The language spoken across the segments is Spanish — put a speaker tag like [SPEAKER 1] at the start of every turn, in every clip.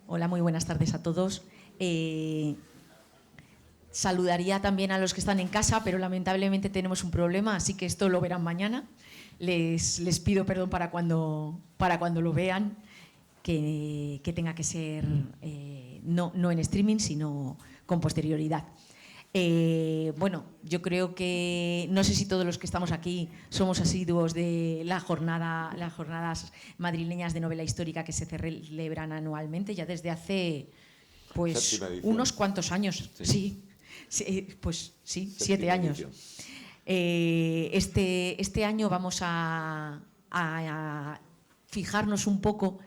[SPEAKER 1] Hola, muy buenas tardes a todos. Saludaría también a los que están en casa, pero lamentablemente tenemos un problema, así que esto lo verán mañana. Les pido perdón para cuando lo vean, que tenga que ser no en streaming, sino con posterioridad. Bueno, yo creo que no sé si todos los que estamos aquí somos asiduos de las jornadas madrileñas de novela histórica que se celebran anualmente ya desde hace pues unos cuantos años. Sí, pues sí, 7 años. Este año vamos a fijarnos un poco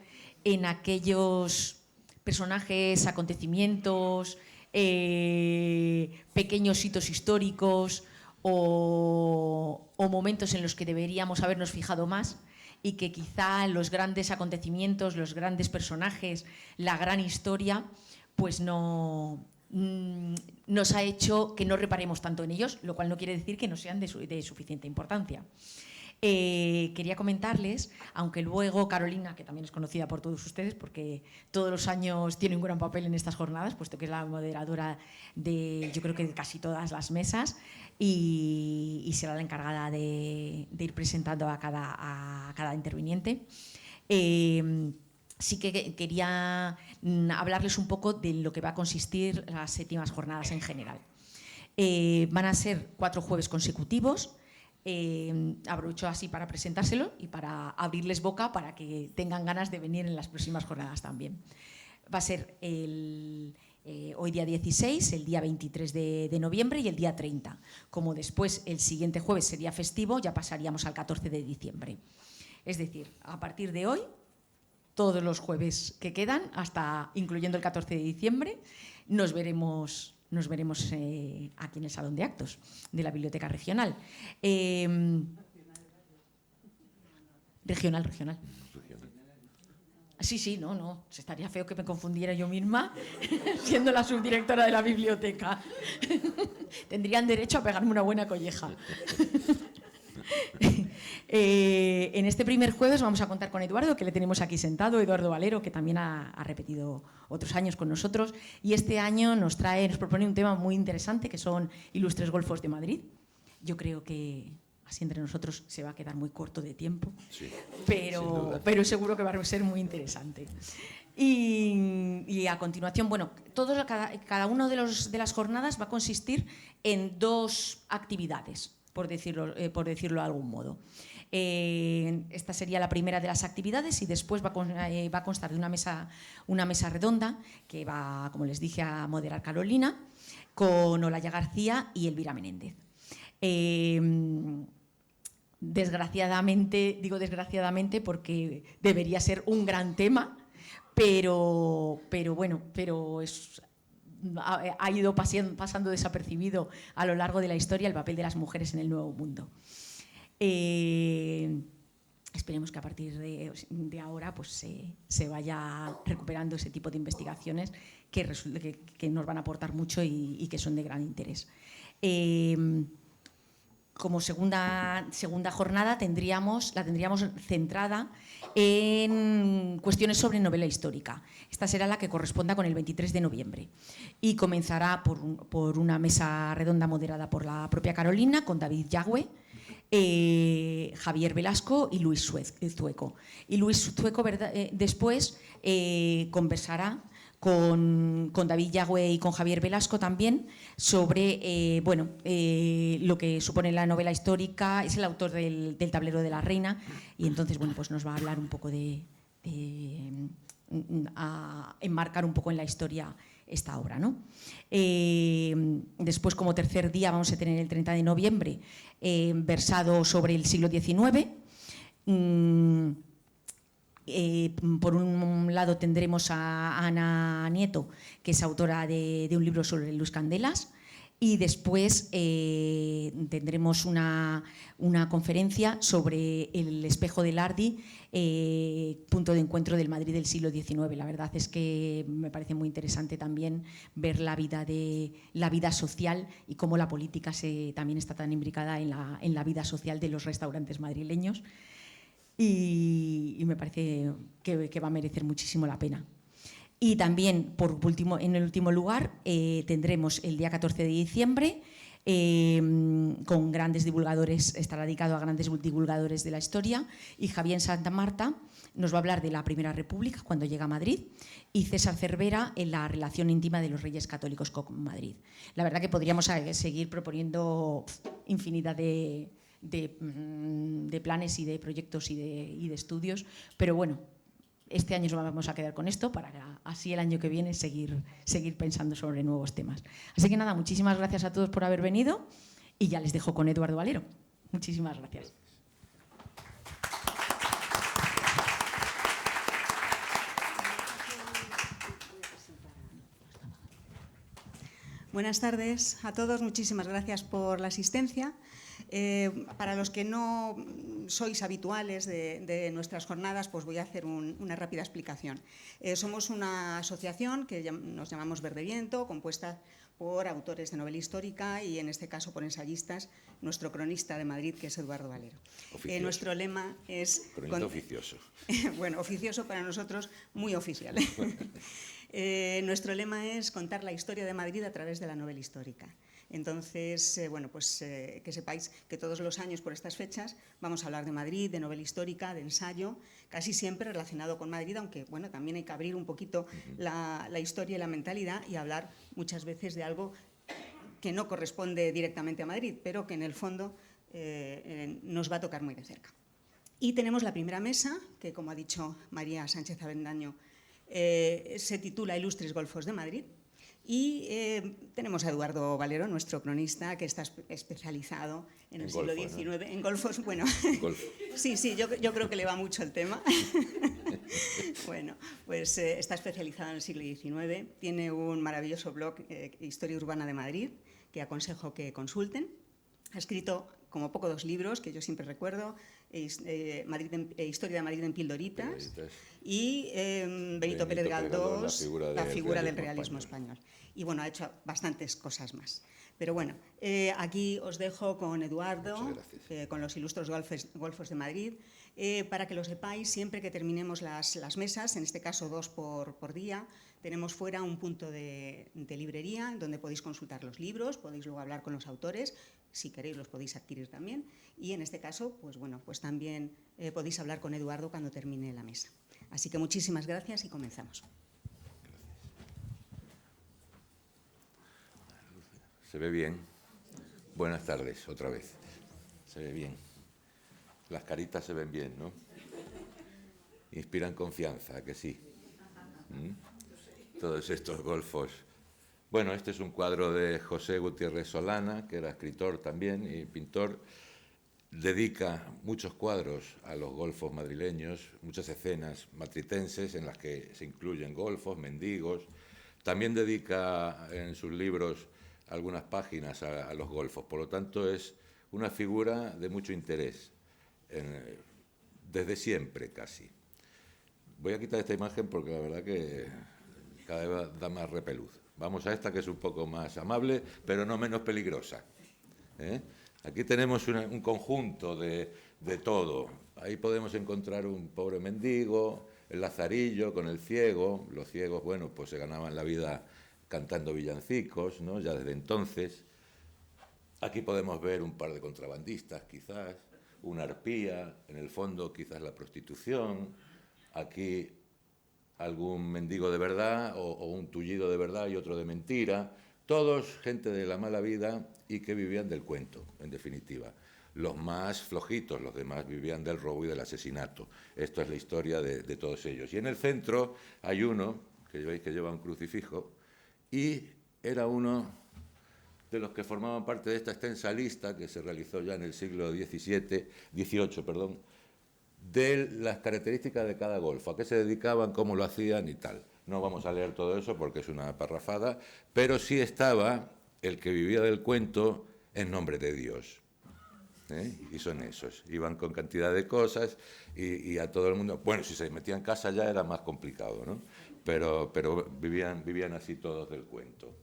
[SPEAKER 1] en aquellos personajes, acontecimientos, pequeños hitos históricos o momentos en los que deberíamos habernos fijado más y que quizá los grandes acontecimientos, los grandes personajes, la gran historia, pues nos ha hecho que no reparemos tanto en ellos, lo cual no quiere decir que no sean de suficiente importancia. Quería comentarles, aunque luego Carolina, que también es conocida por todos ustedes porque todos los años tiene un gran papel en estas jornadas, puesto que es la moderadora de, yo creo que de casi todas las mesas y será la encargada de ir presentando a cada interviniente. Sí que quería hablarles un poco de lo que va a consistir las séptimas jornadas en general. Van a ser 4 jueves consecutivos. Aprovecho así para presentárselo y para abrirles boca para que tengan ganas de venir en las próximas jornadas también. Va a ser hoy día 16, el día 23 de noviembre y el día 30. Como después el siguiente jueves sería festivo, ya pasaríamos al 14 de diciembre. Es decir, a partir de hoy, todos los jueves que quedan, hasta incluyendo el 14 de diciembre, nos veremos aquí en el Salón de Actos de la Biblioteca Regional. Regional. Sí, no, estaría feo que me confundiera yo misma siendo la subdirectora de la biblioteca. Tendrían derecho a pegarme una buena colleja. En este primer jueves vamos a contar con Eduardo, que le tenemos aquí sentado, Eduardo Valero, que también ha repetido otros años con nosotros, y este año nos propone un tema muy interesante, que son Ilustres Golfos de Madrid. Yo creo que así entre nosotros se va a quedar muy corto de tiempo, sí, pero seguro que va a ser muy interesante. Y a continuación, bueno, cada una de las jornadas va a consistir en 2 actividades, por decirlo de algún modo. Esta sería la primera de las actividades y después va a constar de una mesa redonda que va, como les dije, a moderar Carolina, con Olaya García y Elvira Menéndez. Desgraciadamente, digo desgraciadamente porque debería ser un gran tema, pero ha ido pasando desapercibido a lo largo de la historia el papel de las mujeres en el Nuevo Mundo. Esperemos que a partir de ahora pues, se vaya recuperando ese tipo de investigaciones que nos van a aportar mucho y que son de gran interés. Como segunda jornada la tendríamos centrada en cuestiones sobre novela histórica. Esta será la que corresponda con el 23 de noviembre y comenzará por una mesa redonda moderada por la propia Carolina, con David Yagüe, Javier Velasco y Luis Zueco. Y Luis Zueco después conversará con David Yagüe y con Javier Velasco también sobre lo que supone la novela histórica. Es el autor del Tablero de la Reina y entonces pues nos va a hablar un poco a enmarcar un poco en la historia esta obra, ¿no? Después, como tercer día, vamos a tener el 30 de noviembre versado sobre el siglo XIX. Por un lado tendremos a Ana Nieto, que es autora de un libro sobre Luis Candelas, y después tendremos una conferencia sobre el espejo de Lardi, punto de encuentro del Madrid del siglo XIX. La verdad es que me parece muy interesante también ver la vida social y cómo la política también está tan imbricada en la vida social de los restaurantes madrileños. Y me parece que va a merecer muchísimo la pena. Y también, en el último lugar, tendremos el día 14 de diciembre, con grandes divulgadores, estará dedicado a grandes divulgadores de la historia, y Javier Santa Marta nos va a hablar de la Primera República, cuando llega a Madrid, y César Cervera en la relación íntima de los Reyes Católicos con Madrid. La verdad que podríamos seguir proponiendo infinidad de planes y de proyectos y de estudios, pero bueno, este año nos vamos a quedar con esto para así el año que viene seguir pensando sobre nuevos temas. Así que nada, muchísimas gracias a todos por haber venido y ya les dejo con Eduardo Valero. Muchísimas gracias.
[SPEAKER 2] Buenas tardes a todos, muchísimas gracias por la asistencia. Para los que no sois habituales de nuestras jornadas, pues voy a hacer una rápida explicación. Somos una asociación que nos llamamos Verde Viento, compuesta por autores de novela histórica y, en este caso, por ensayistas, nuestro cronista de Madrid, que es Eduardo Valero. Nuestro lema es...
[SPEAKER 3] Cronista oficioso.
[SPEAKER 2] Bueno, oficioso para nosotros, muy oficial. Nuestro lema es contar la historia de Madrid a través de la novela histórica. Entonces, que sepáis que todos los años por estas fechas vamos a hablar de Madrid, de novela histórica, de ensayo, casi siempre relacionado con Madrid, aunque bueno, también hay que abrir un poquito la historia y la mentalidad y hablar muchas veces de algo que no corresponde directamente a Madrid, pero que en el fondo nos va a tocar muy de cerca. Y tenemos la primera mesa, que como ha dicho María Sánchez Avendaño, se titula Ilustres Golfos de Madrid. Y tenemos a Eduardo Valero, nuestro cronista, que está especializado en el siglo XIX, ¿no? En golfos. Bueno, sí, yo creo que le va mucho el tema. Bueno, pues está especializado en el siglo XIX, tiene un maravilloso blog, Historia Urbana de Madrid, que aconsejo que consulten. Ha escrito como poco 2 libros, que yo siempre recuerdo, Historia de Madrid en Pildoritas y Benito Pérez Galdós, la figura del realismo español. Y bueno, ha hecho bastantes cosas más. Pero bueno, aquí os dejo con Eduardo, con los Ilustres Golfos de Madrid, para que lo sepáis, siempre que terminemos las mesas, en este caso 2 por día, tenemos fuera un punto de librería donde podéis consultar los libros, podéis luego hablar con los autores, si queréis los podéis adquirir también, y en este caso, pues bueno, pues también podéis hablar con Eduardo cuando termine la mesa. Así que muchísimas gracias y comenzamos.
[SPEAKER 3] Se ve bien. Buenas tardes, otra vez. Se ve bien. Las caritas se ven bien, ¿no? Inspiran confianza, ¿a que sí? Todos estos golfos. Bueno, este es un cuadro de José Gutiérrez Solana, que era escritor también y pintor. Dedica muchos cuadros a los golfos madrileños, muchas escenas matritenses en las que se incluyen golfos, mendigos. También dedica en sus libros algunas páginas a los golfos. Por lo tanto, es una figura de mucho interés, desde siempre casi. Voy a quitar esta imagen porque la verdad que cada vez da más repelús. Vamos a esta, que es un poco más amable, pero no menos peligrosa. Aquí tenemos un conjunto de todo. Ahí podemos encontrar un pobre mendigo, el lazarillo con el ciego. Los ciegos, bueno, pues se ganaban la vida cantando villancicos, ¿no? Ya desde entonces. Aquí podemos ver un par de contrabandistas, quizás, una arpía, en el fondo quizás la prostitución. Aquí algún mendigo de verdad o un tullido de verdad y otro de mentira. Todos gente de la mala vida y que vivían del cuento, en definitiva. Los más flojitos, los demás vivían del robo y del asesinato. Esto es la historia de todos ellos. Y en el centro hay uno, que veis que lleva un crucifijo, y era uno de los que formaban parte de esta extensa lista que se realizó ya en el siglo XVIII, de las características de cada golfo, a qué se dedicaban, cómo lo hacían y tal. No vamos a leer todo eso porque es una parrafada, pero sí estaba el que vivía del cuento en nombre de Dios. Y son esos. Iban con cantidad de cosas y a todo el mundo... Bueno, si se metían en casa ya era más complicado, ¿no? Pero vivían así todos del cuento.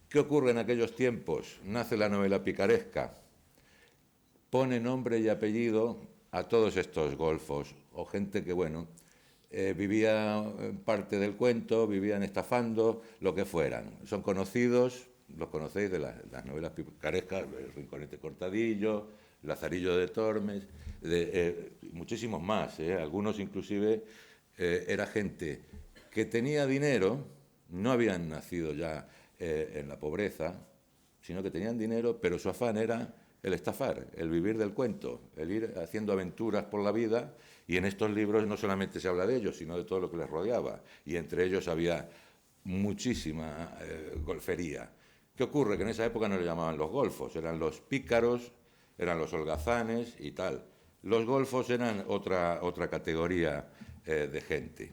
[SPEAKER 3] ¿Qué ocurre en aquellos tiempos? Nace la novela picaresca. Pone nombre y apellido a todos estos golfos, o gente que, bueno, vivía parte del cuento, vivían estafando, lo que fueran. Son conocidos, los conocéis de las novelas picarescas, El Rinconete Cortadillo, Lazarillo de Tormes, muchísimos más. Algunos inclusive era gente que tenía dinero, no habían nacido ya en la pobreza, sino que tenían dinero, pero su afán era el estafar, el vivir del cuento, el ir haciendo aventuras por la vida, y en estos libros no solamente se habla de ellos, sino de todo lo que les rodeaba, y entre ellos había muchísima golfería. ¿Qué ocurre? Que en esa época no le llamaban los golfos, eran los pícaros, eran los holgazanes y tal. Los golfos eran otra categoría de gente.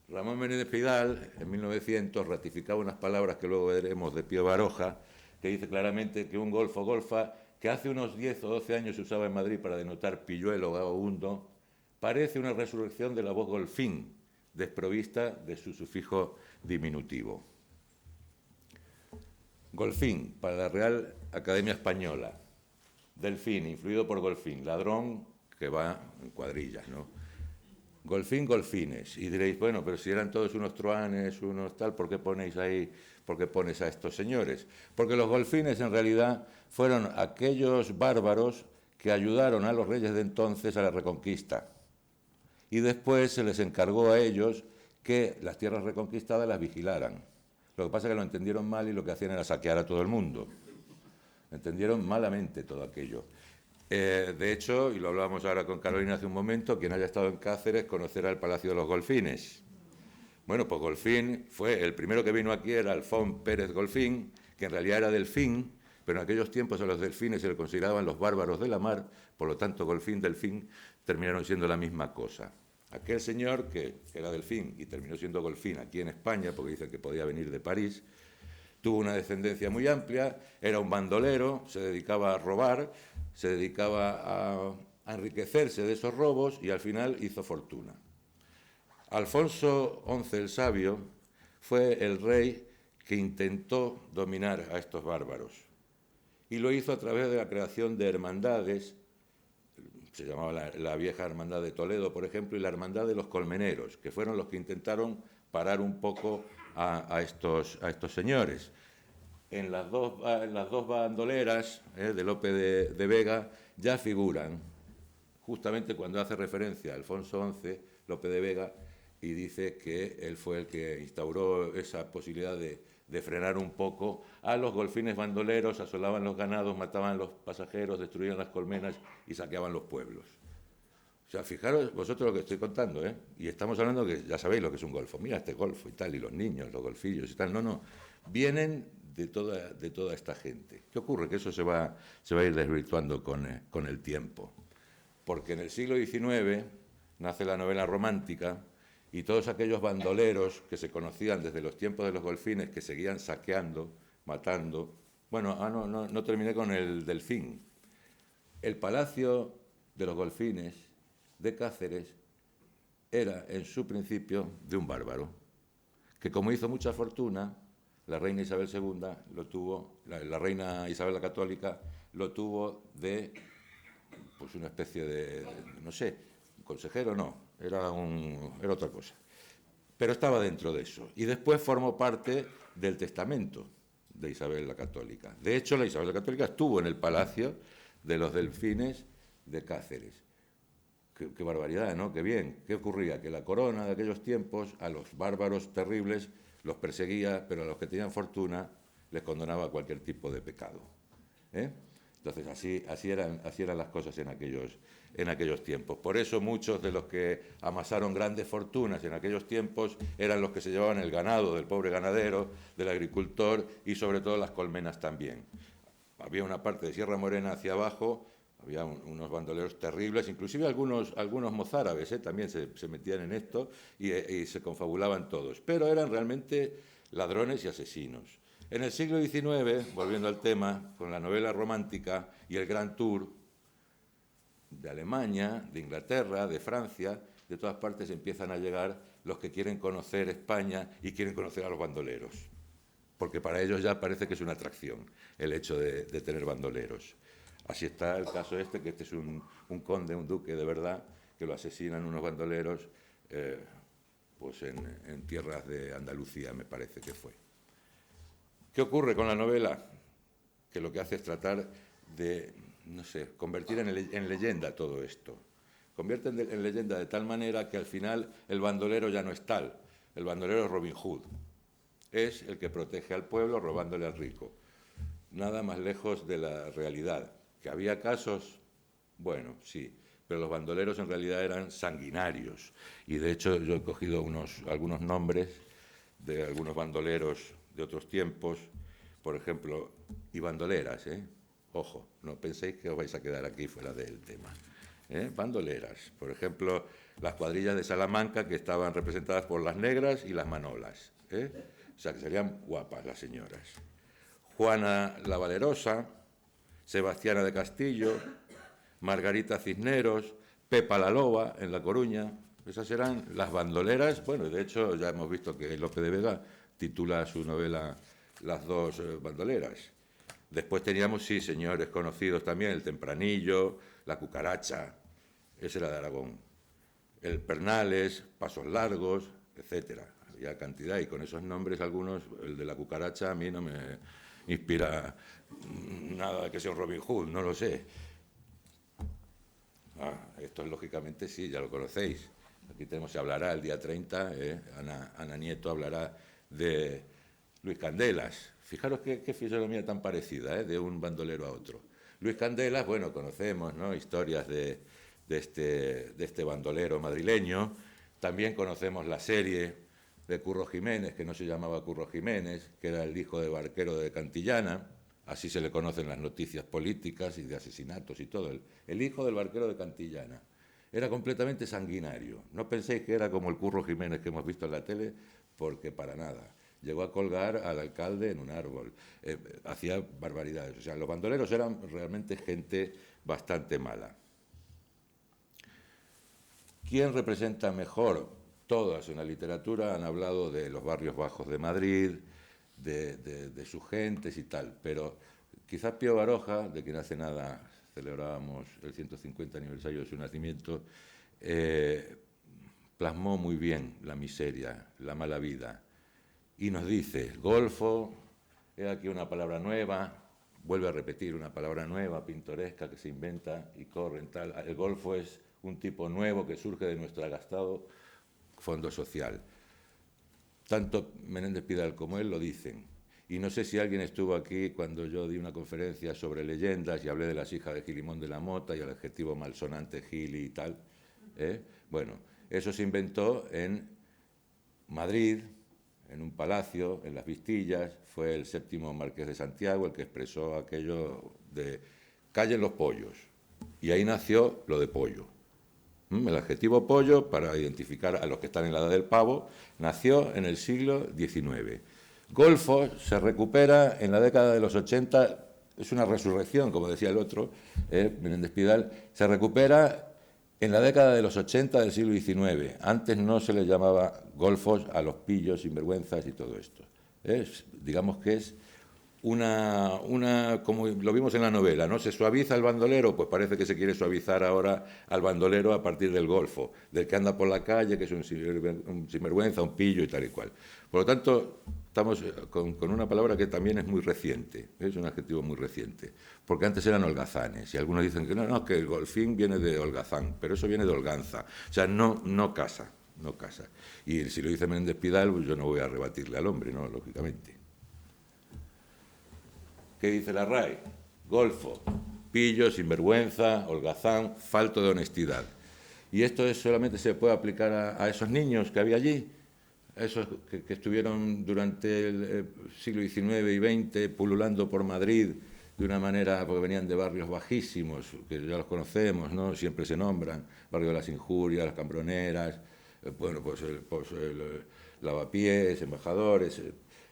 [SPEAKER 3] Ramón Menéndez Pidal, en 1900, ratificaba unas palabras que luego veremos de Pío Baroja, que dice claramente que un golfo golfa, que hace unos 10 o 12 años se usaba en Madrid para denotar pilluelo o vagabundo, parece una resurrección de la voz golfín, desprovista de su sufijo diminutivo. Golfín, para la Real Academia Española. Delfín, influido por golfín, ladrón que va en cuadrillas, ¿no? Golfín, golfines. Y diréis, bueno, pero si eran todos unos truanes, unos tal, ¿por qué ponéis ahí, por qué pones a estos señores? Porque los golfines en realidad fueron aquellos bárbaros que ayudaron a los reyes de entonces a la reconquista. Y después se les encargó a ellos que las tierras reconquistadas las vigilaran. Lo que pasa es que lo entendieron mal y lo que hacían era saquear a todo el mundo. Entendieron malamente todo aquello. De hecho, y lo hablábamos ahora con Carolina hace un momento, quien haya estado en Cáceres conocerá el Palacio de los Golfines. Bueno, pues Golfín fue, el primero que vino aquí era Alfón Pérez Golfín, que en realidad era delfín, pero en aquellos tiempos a los delfines se le consideraban los bárbaros de la mar, por lo tanto Golfín, delfín, terminaron siendo la misma cosa. Aquel señor que era delfín y terminó siendo golfín aquí en España, porque dicen que podía venir de París, tuvo una descendencia muy amplia, era un bandolero, se dedicaba a robar, se dedicaba a enriquecerse de esos robos y al final hizo fortuna. Alfonso XI el Sabio fue el rey que intentó dominar a estos bárbaros y lo hizo a través de la creación de hermandades, se llamaba la vieja hermandad de Toledo, por ejemplo, y la hermandad de los colmeneros, que fueron los que intentaron parar un poco a estos señores. En las dos bandoleras de Lope de Vega ya figuran, justamente cuando hace referencia a Alfonso XI, Lope de Vega, y dice que él fue el que instauró esa posibilidad de frenar un poco a los golfines bandoleros, asolaban los ganados, mataban a los pasajeros, destruían las colmenas y saqueaban los pueblos. O sea, fijaros vosotros lo que estoy contando, ¿eh? Y estamos hablando que ya sabéis lo que es un golfo. Mira este golfo y tal, y los niños, los golfillos y tal. No, vienen de toda esta gente. ¿Qué ocurre? Que eso se va a ir desvirtuando con el tiempo. Porque en el siglo XIX nace la novela romántica y todos aquellos bandoleros que se conocían desde los tiempos de los golfines, que seguían saqueando, matando. Bueno, no terminé con el delfín. El Palacio de los Golfines de Cáceres era en su principio de un bárbaro, que como hizo mucha fortuna, la reina Isabel II lo tuvo, la reina Isabel la Católica lo tuvo de, pues una especie de no sé, consejero no, era otra cosa. Pero estaba dentro de eso. Y después formó parte del testamento de Isabel la Católica. De hecho, la Isabel la Católica estuvo en el Palacio de los Delfines de Cáceres. Qué barbaridad, ¿no? Qué bien. ¿Qué ocurría? Que la corona de aquellos tiempos a los bárbaros terribles los perseguía, pero a los que tenían fortuna les condonaba cualquier tipo de pecado. Entonces, así eran las cosas en aquellos tiempos. Por eso muchos de los que amasaron grandes fortunas en aquellos tiempos eran los que se llevaban el ganado del pobre ganadero, del agricultor y sobre todo las colmenas también. Había una parte de Sierra Morena hacia abajo, había unos bandoleros terribles, inclusive algunos mozárabes también se metían en esto y se confabulaban todos, pero eran realmente ladrones y asesinos. En el siglo XIX, volviendo al tema, con la novela romántica y el Gran Tour, de Alemania, de Inglaterra, de Francia, de todas partes empiezan a llegar los que quieren conocer España y quieren conocer a los bandoleros, porque para ellos ya parece que es una atracción el hecho de tener bandoleros. Así está el caso que este es un conde, un duque de verdad, que lo asesinan unos bandoleros pues en tierras de Andalucía, me parece que fue. ¿Qué ocurre con la novela? Que lo que hace es tratar de, no sé, convertir en leyenda todo esto. Convierte en leyenda de tal manera que al final el bandolero ya no es tal. El bandolero es Robin Hood. Es el que protege al pueblo robándole al rico. Nada más lejos de la realidad. ¿Que había casos? Bueno, sí. Pero los bandoleros en realidad eran sanguinarios. Y de hecho yo he cogido algunos nombres de algunos bandoleros de otros tiempos, por ejemplo, y bandoleras, ¿eh? Ojo, no penséis que os vais a quedar aquí fuera del tema. Bandoleras, por ejemplo, las cuadrillas de Salamanca que estaban representadas por las negras y las manolas, o sea que serían guapas las señoras. Juana la Valerosa, Sebastiana de Castillo, Margarita Cisneros, Pepa la Loba en La Coruña, esas eran las bandoleras. Bueno, de hecho ya hemos visto que Lope de Vega titula su novela Las dos bandoleras. Después teníamos, sí, señores conocidos también, el Tempranillo, la Cucaracha, ese era de Aragón, el Pernales, Pasos Largos, etcétera. Había cantidad, y con esos nombres algunos, el de la Cucaracha a mí no me inspira nada que sea un Robin Hood, no lo sé. Esto es lógicamente, sí, ya lo conocéis. Aquí tenemos, se hablará el día 30, Ana Nieto hablará de Luis Candelas. Fijaros qué fisonomía tan parecida, de un bandolero a otro. Luis Candelas, bueno, conocemos, ¿no?, historias de este bandolero madrileño. También conocemos la serie de Curro Jiménez, que no se llamaba Curro Jiménez, que era el hijo de Barquero de Cantillana. Así se le conocen las noticias políticas y de asesinatos y todo. El hijo del Barquero de Cantillana. Era completamente sanguinario. No penséis que era como el Curro Jiménez que hemos visto en la tele, porque para nada. Llegó a colgar al alcalde en un árbol. Hacía barbaridades. O sea, los bandoleros eran realmente gente bastante mala. ¿Quién representa mejor? Todas en la literatura han hablado de los barrios bajos de Madrid, de sus gentes y tal, pero quizás Pío Baroja, de quien hace nada celebrábamos el 150 aniversario de su nacimiento, plasmó muy bien la miseria, la mala vida, y nos dice, golfo, he aquí una palabra nueva, vuelve a repetir una palabra nueva, pintoresca, que se inventa y corre en tal. El golfo es un tipo nuevo que surge de nuestro agastado fondo social. Tanto Menéndez Pidal como él lo dicen. Y no sé si alguien estuvo aquí cuando yo di una conferencia sobre leyendas y hablé de las hijas de Gilimón de la Mota y el adjetivo malsonante Gili y tal. Bueno, eso se inventó en Madrid, en un palacio, en Las Vistillas. Fue el 7º marqués de Santiago el que expresó aquello de callen los pollos. Y ahí nació lo de pollo. El adjetivo pollo, para identificar a los que están en la edad del pavo, nació en el siglo XIX. Golfo se recupera en la década de los 80, es una resurrección, como decía el otro, Menéndez Pidal, se recupera en la década de los 80 del siglo XIX. Antes no se les llamaba golfos a los pillos, sinvergüenzas y todo esto. Digamos que es una, como lo vimos en la novela, ¿no? Se suaviza el bandolero, pues parece que se quiere suavizar ahora al bandolero a partir del golfo, del que anda por la calle, que es un sinvergüenza, un pillo y tal y cual. Por lo tanto, estamos con una palabra que también es muy reciente, es un adjetivo muy reciente, porque antes eran holgazanes, y algunos dicen que no, que el golfín viene de holgazán, pero eso viene de holganza, o sea, no casa. Y si lo dice Menéndez Pidal, pues yo no voy a rebatirle al hombre, ¿no?, lógicamente. ¿Qué dice la RAE? Golfo, pillo, sinvergüenza, holgazán, falto de honestidad. Y esto solamente se puede aplicar a esos niños que había allí, a esos que estuvieron durante el siglo XIX y XX pululando por Madrid de una manera, porque venían de barrios bajísimos, que ya los conocemos, ¿no? Siempre se nombran, barrio de las Injurias, las Cambroneras, bueno, pues Lavapiés, Embajadores,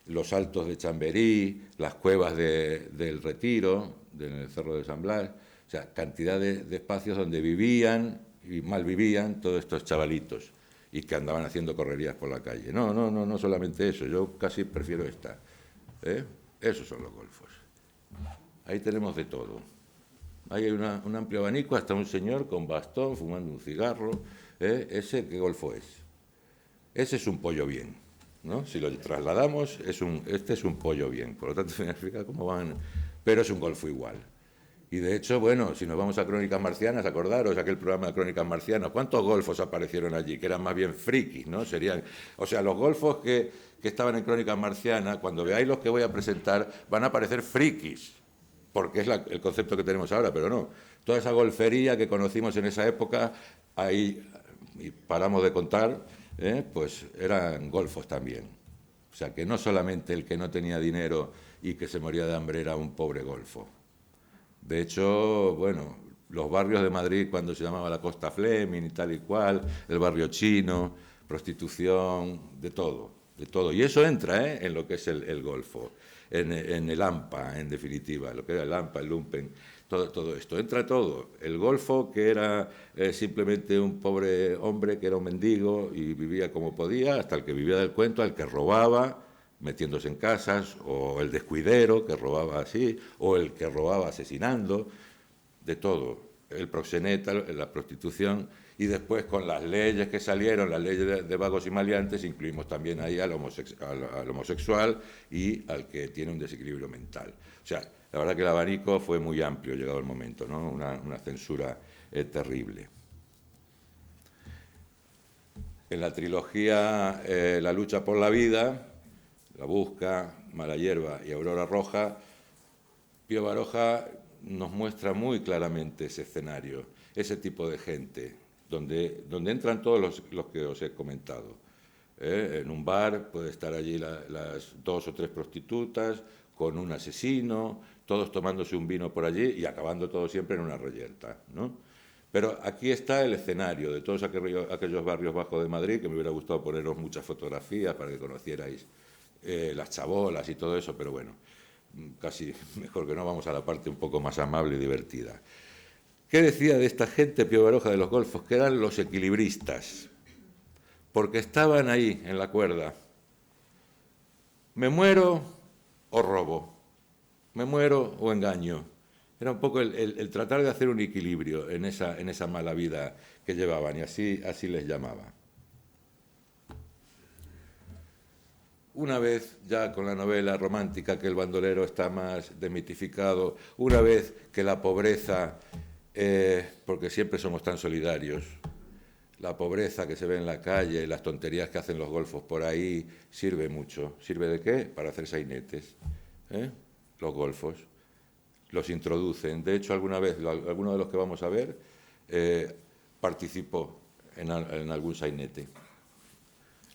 [SPEAKER 3] los Altos de Chamberí, las cuevas del Retiro, del Cerro de San Blas, o sea, cantidad de espacios donde vivían y mal vivían todos estos chavalitos y que andaban haciendo correrías por la calle. No solamente eso, yo casi prefiero esta. Esos son los golfos. Ahí tenemos de todo. Ahí hay un amplio abanico, hasta un señor con bastón fumando un cigarro. ¿Ese qué golfo es? ese es un pollo bien, ¿no? Si lo trasladamos, este es un pollo bien. Por lo tanto, significa cómo van... Pero es un golfo igual. Y de hecho, bueno, si nos vamos a Crónicas Marcianas, acordaros, aquel programa de Crónicas Marcianas, ¿cuántos golfos aparecieron allí? Que eran más bien frikis, ¿no? Serían, o sea, los golfos que estaban en Crónicas Marcianas, cuando veáis los que voy a presentar, van a parecer frikis, porque es el concepto que tenemos ahora, pero no. Toda esa golfería que conocimos en esa época, ahí, y paramos de contar, pues eran golfos también. O sea, que no solamente el que no tenía dinero y que se moría de hambre era un pobre golfo. De hecho, bueno, los barrios de Madrid, cuando se llamaba la Costa Fleming y tal y cual, el barrio chino, prostitución, de todo. Y eso entra en lo que es el golfo, en el AMPA, en definitiva, lo que era el AMPA, el lumpen, todo esto. Entra todo. El golfo, que era simplemente un pobre hombre, que era un mendigo y vivía como podía, hasta el que vivía del cuento, al que robaba, metiéndose en casas, o el descuidero que robaba así, o el que robaba asesinando, de todo. El proxeneta, la prostitución, y después con las leyes que salieron, las leyes de vagos y maleantes, incluimos también ahí al homosexual y al que tiene un desequilibrio mental. O sea, la verdad que el abanico fue muy amplio llegado el momento, ¿no? Una censura terrible. En la trilogía La lucha por la vida, La busca, Mala hierba y Aurora roja, Pío Baroja nos muestra muy claramente ese escenario, ese tipo de gente, donde entran todos los que os he comentado. En un bar puede estar allí las 2 o 3 prostitutas, con un asesino, todos tomándose un vino por allí y acabando todo siempre en una reyerta, ¿no? Pero aquí está el escenario de todos aquellos barrios bajos de Madrid, que me hubiera gustado poneros muchas fotografías para que conocierais las chabolas y todo eso, pero bueno, casi mejor que no, vamos a la parte un poco más amable y divertida. ¿Qué decía de esta gente Pío Baroja de los golfos? Que eran los equilibristas, porque estaban ahí en la cuerda. ¿Me muero o robo? ¿Me muero o engaño? Era un poco el tratar de hacer un equilibrio en esa mala vida que llevaban, y así les llamaba. Una vez, ya con la novela romántica, que el bandolero está más demitificado, una vez que la pobreza, porque siempre somos tan solidarios, la pobreza que se ve en la calle, las tonterías que hacen los golfos por ahí, sirve mucho. ¿Sirve de qué? Para hacer sainetes. Los golfos los introducen. De hecho, alguna vez, alguno de los que vamos a ver, participó en algún sainete.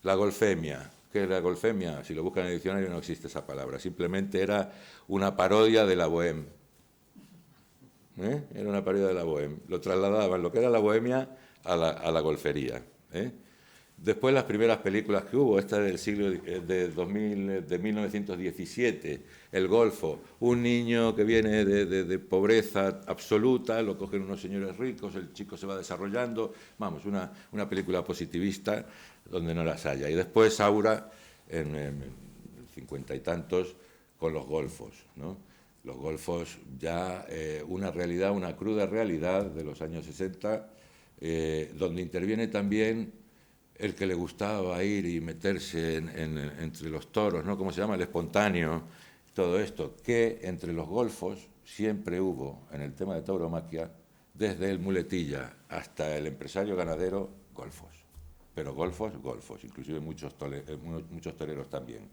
[SPEAKER 3] La golfemia. ¿Qué es la golfemia? Si lo buscan en el diccionario no existe esa palabra. Simplemente era una parodia de la bohème. Era una parodia de la bohème. Lo trasladaban, lo que era la bohemia, a la golfería. Después las primeras películas que hubo, esta del siglo de 1917, El Golfo, un niño que viene de pobreza absoluta, lo cogen unos señores ricos, el chico se va desarrollando, vamos, una película positivista donde no las haya. Y después Aura, en 50 y tantos, con los golfos, ¿no? Los golfos ya una realidad, una cruda realidad de los años 60, donde interviene también el que le gustaba ir y meterse entre los toros, ¿no? ¿Cómo se llama? El espontáneo, todo esto, que entre los golfos siempre hubo, en el tema de tauromaquia, desde el muletilla hasta el empresario ganadero, golfos. Pero golfos, inclusive muchos toreros también.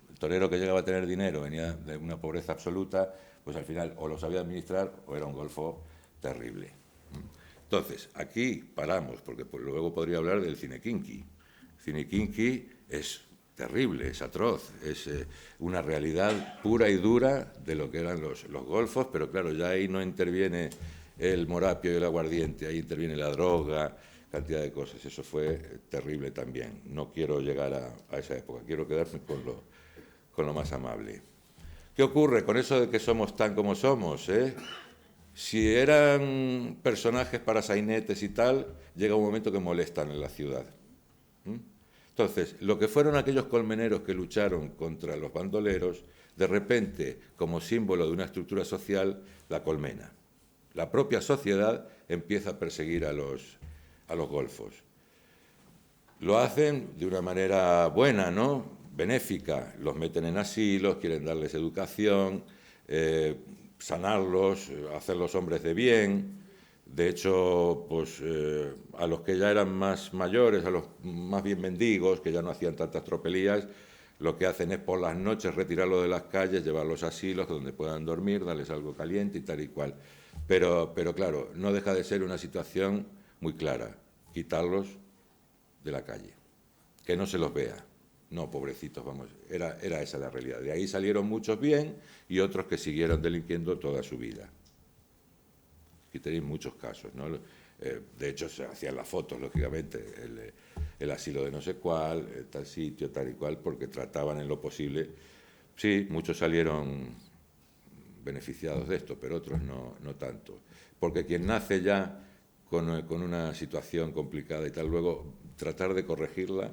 [SPEAKER 3] El torero que llegaba a tener dinero venía de una pobreza absoluta, pues al final o lo sabía administrar o era un golfo terrible. Entonces, aquí paramos, porque luego podría hablar del cine kinky. El cine kinky es terrible, es atroz, es una realidad pura y dura de lo que eran los golfos, pero claro, ya ahí no interviene el morapio y el aguardiente, ahí interviene la droga, cantidad de cosas. Eso fue terrible también. No quiero llegar a esa época, quiero quedarme con lo más amable. ¿Qué ocurre con eso de que somos tan como somos, Si eran personajes para sainetes y tal, llega un momento que molestan en la ciudad. Entonces, lo que fueron aquellos colmeneros que lucharon contra los bandoleros, de repente, como símbolo de una estructura social, la colmena. La propia sociedad empieza a perseguir a los golfos. Lo hacen de una manera buena, ¿no? Benéfica. Los meten en asilos, quieren darles educación, sanarlos, hacerlos hombres de bien. De hecho, pues a los que ya eran más mayores, a los más bien mendigos, que ya no hacían tantas tropelías, lo que hacen es por las noches retirarlos de las calles, llevarlos a asilos donde puedan dormir, darles algo caliente y tal y cual. Pero claro, no deja de ser una situación muy clara, quitarlos de la calle, que no se los vea. No, pobrecitos, vamos, era esa la realidad. De ahí salieron muchos bien y otros que siguieron delinquiendo toda su vida. Aquí tenéis muchos casos, ¿no? De hecho, se hacían las fotos, lógicamente, el asilo de no sé cuál, tal sitio, tal y cual, porque trataban en lo posible. Sí, muchos salieron beneficiados de esto, pero otros no tanto. Porque quien nace ya con una situación complicada y tal, luego tratar de corregirla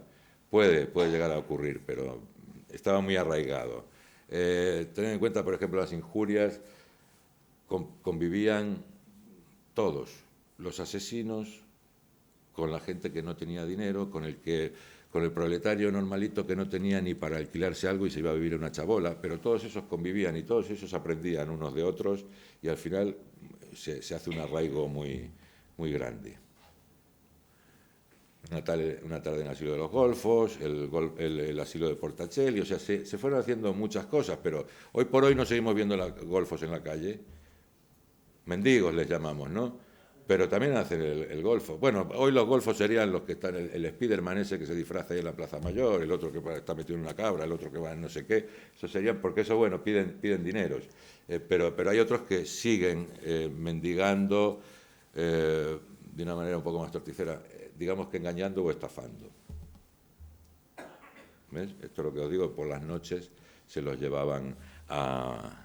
[SPEAKER 3] puede llegar a ocurrir, pero estaba muy arraigado. Tened en cuenta, por ejemplo, las injurias, convivían todos, los asesinos con la gente que no tenía dinero, con el proletario normalito que no tenía ni para alquilarse algo y se iba a vivir en una chabola, pero todos esos convivían y todos esos aprendían unos de otros y al final se hace un arraigo muy grande. Una tarde en el asilo de los Golfos, el asilo de Portacelli, o sea, se fueron haciendo muchas cosas, pero hoy por hoy no seguimos viendo golfos en la calle. Mendigos les llamamos, ¿no? Pero también hacen el golfo. Bueno, hoy los golfos serían los que están, el Spiderman ese que se disfraza ahí en la Plaza Mayor, el otro que está metido en una cabra, el otro que va en no sé qué. Eso serían, porque eso, bueno, piden dineros. Pero hay otros que siguen mendigando de una manera un poco más torticera, digamos que engañando o estafando. ¿Ves? Esto es lo que os digo, por las noches se los llevaban a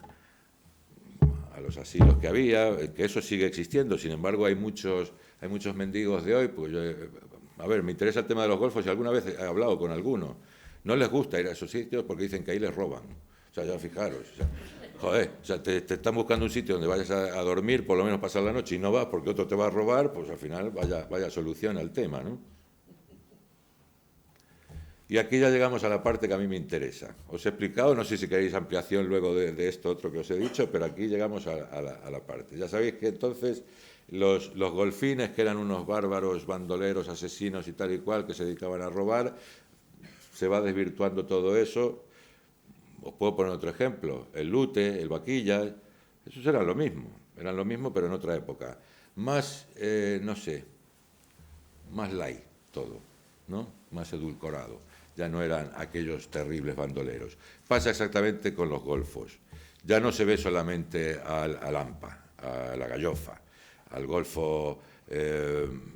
[SPEAKER 3] los asilos que había, que eso sigue existiendo. Sin embargo, hay muchos mendigos de hoy. Pues a ver, me interesa el tema de los golfos y alguna vez he hablado con algunos. No les gusta ir a esos sitios porque dicen que ahí les roban. O sea, ya fijaros. O sea, joder, o sea, te están buscando un sitio donde vayas a dormir, por lo menos pasar la noche, y no vas porque otro te va a robar, pues al final vaya solución al tema, ¿no? Y aquí ya llegamos a la parte que a mí me interesa. Os he explicado, no sé si queréis ampliación luego de esto otro que os he dicho, pero aquí llegamos a la parte. Ya sabéis que entonces los golfines, que eran unos bárbaros, bandoleros, asesinos y tal y cual, que se dedicaban a robar, se va desvirtuando todo eso. Os puedo poner otro ejemplo. El lute, el vaquilla, esos eran lo mismo, pero en otra época. Más, no sé, más light todo, ¿no? Más edulcorado. Ya no eran aquellos terribles bandoleros. Pasa exactamente con los golfos. Ya no se ve solamente al AMPA, a la gallofa, al golfo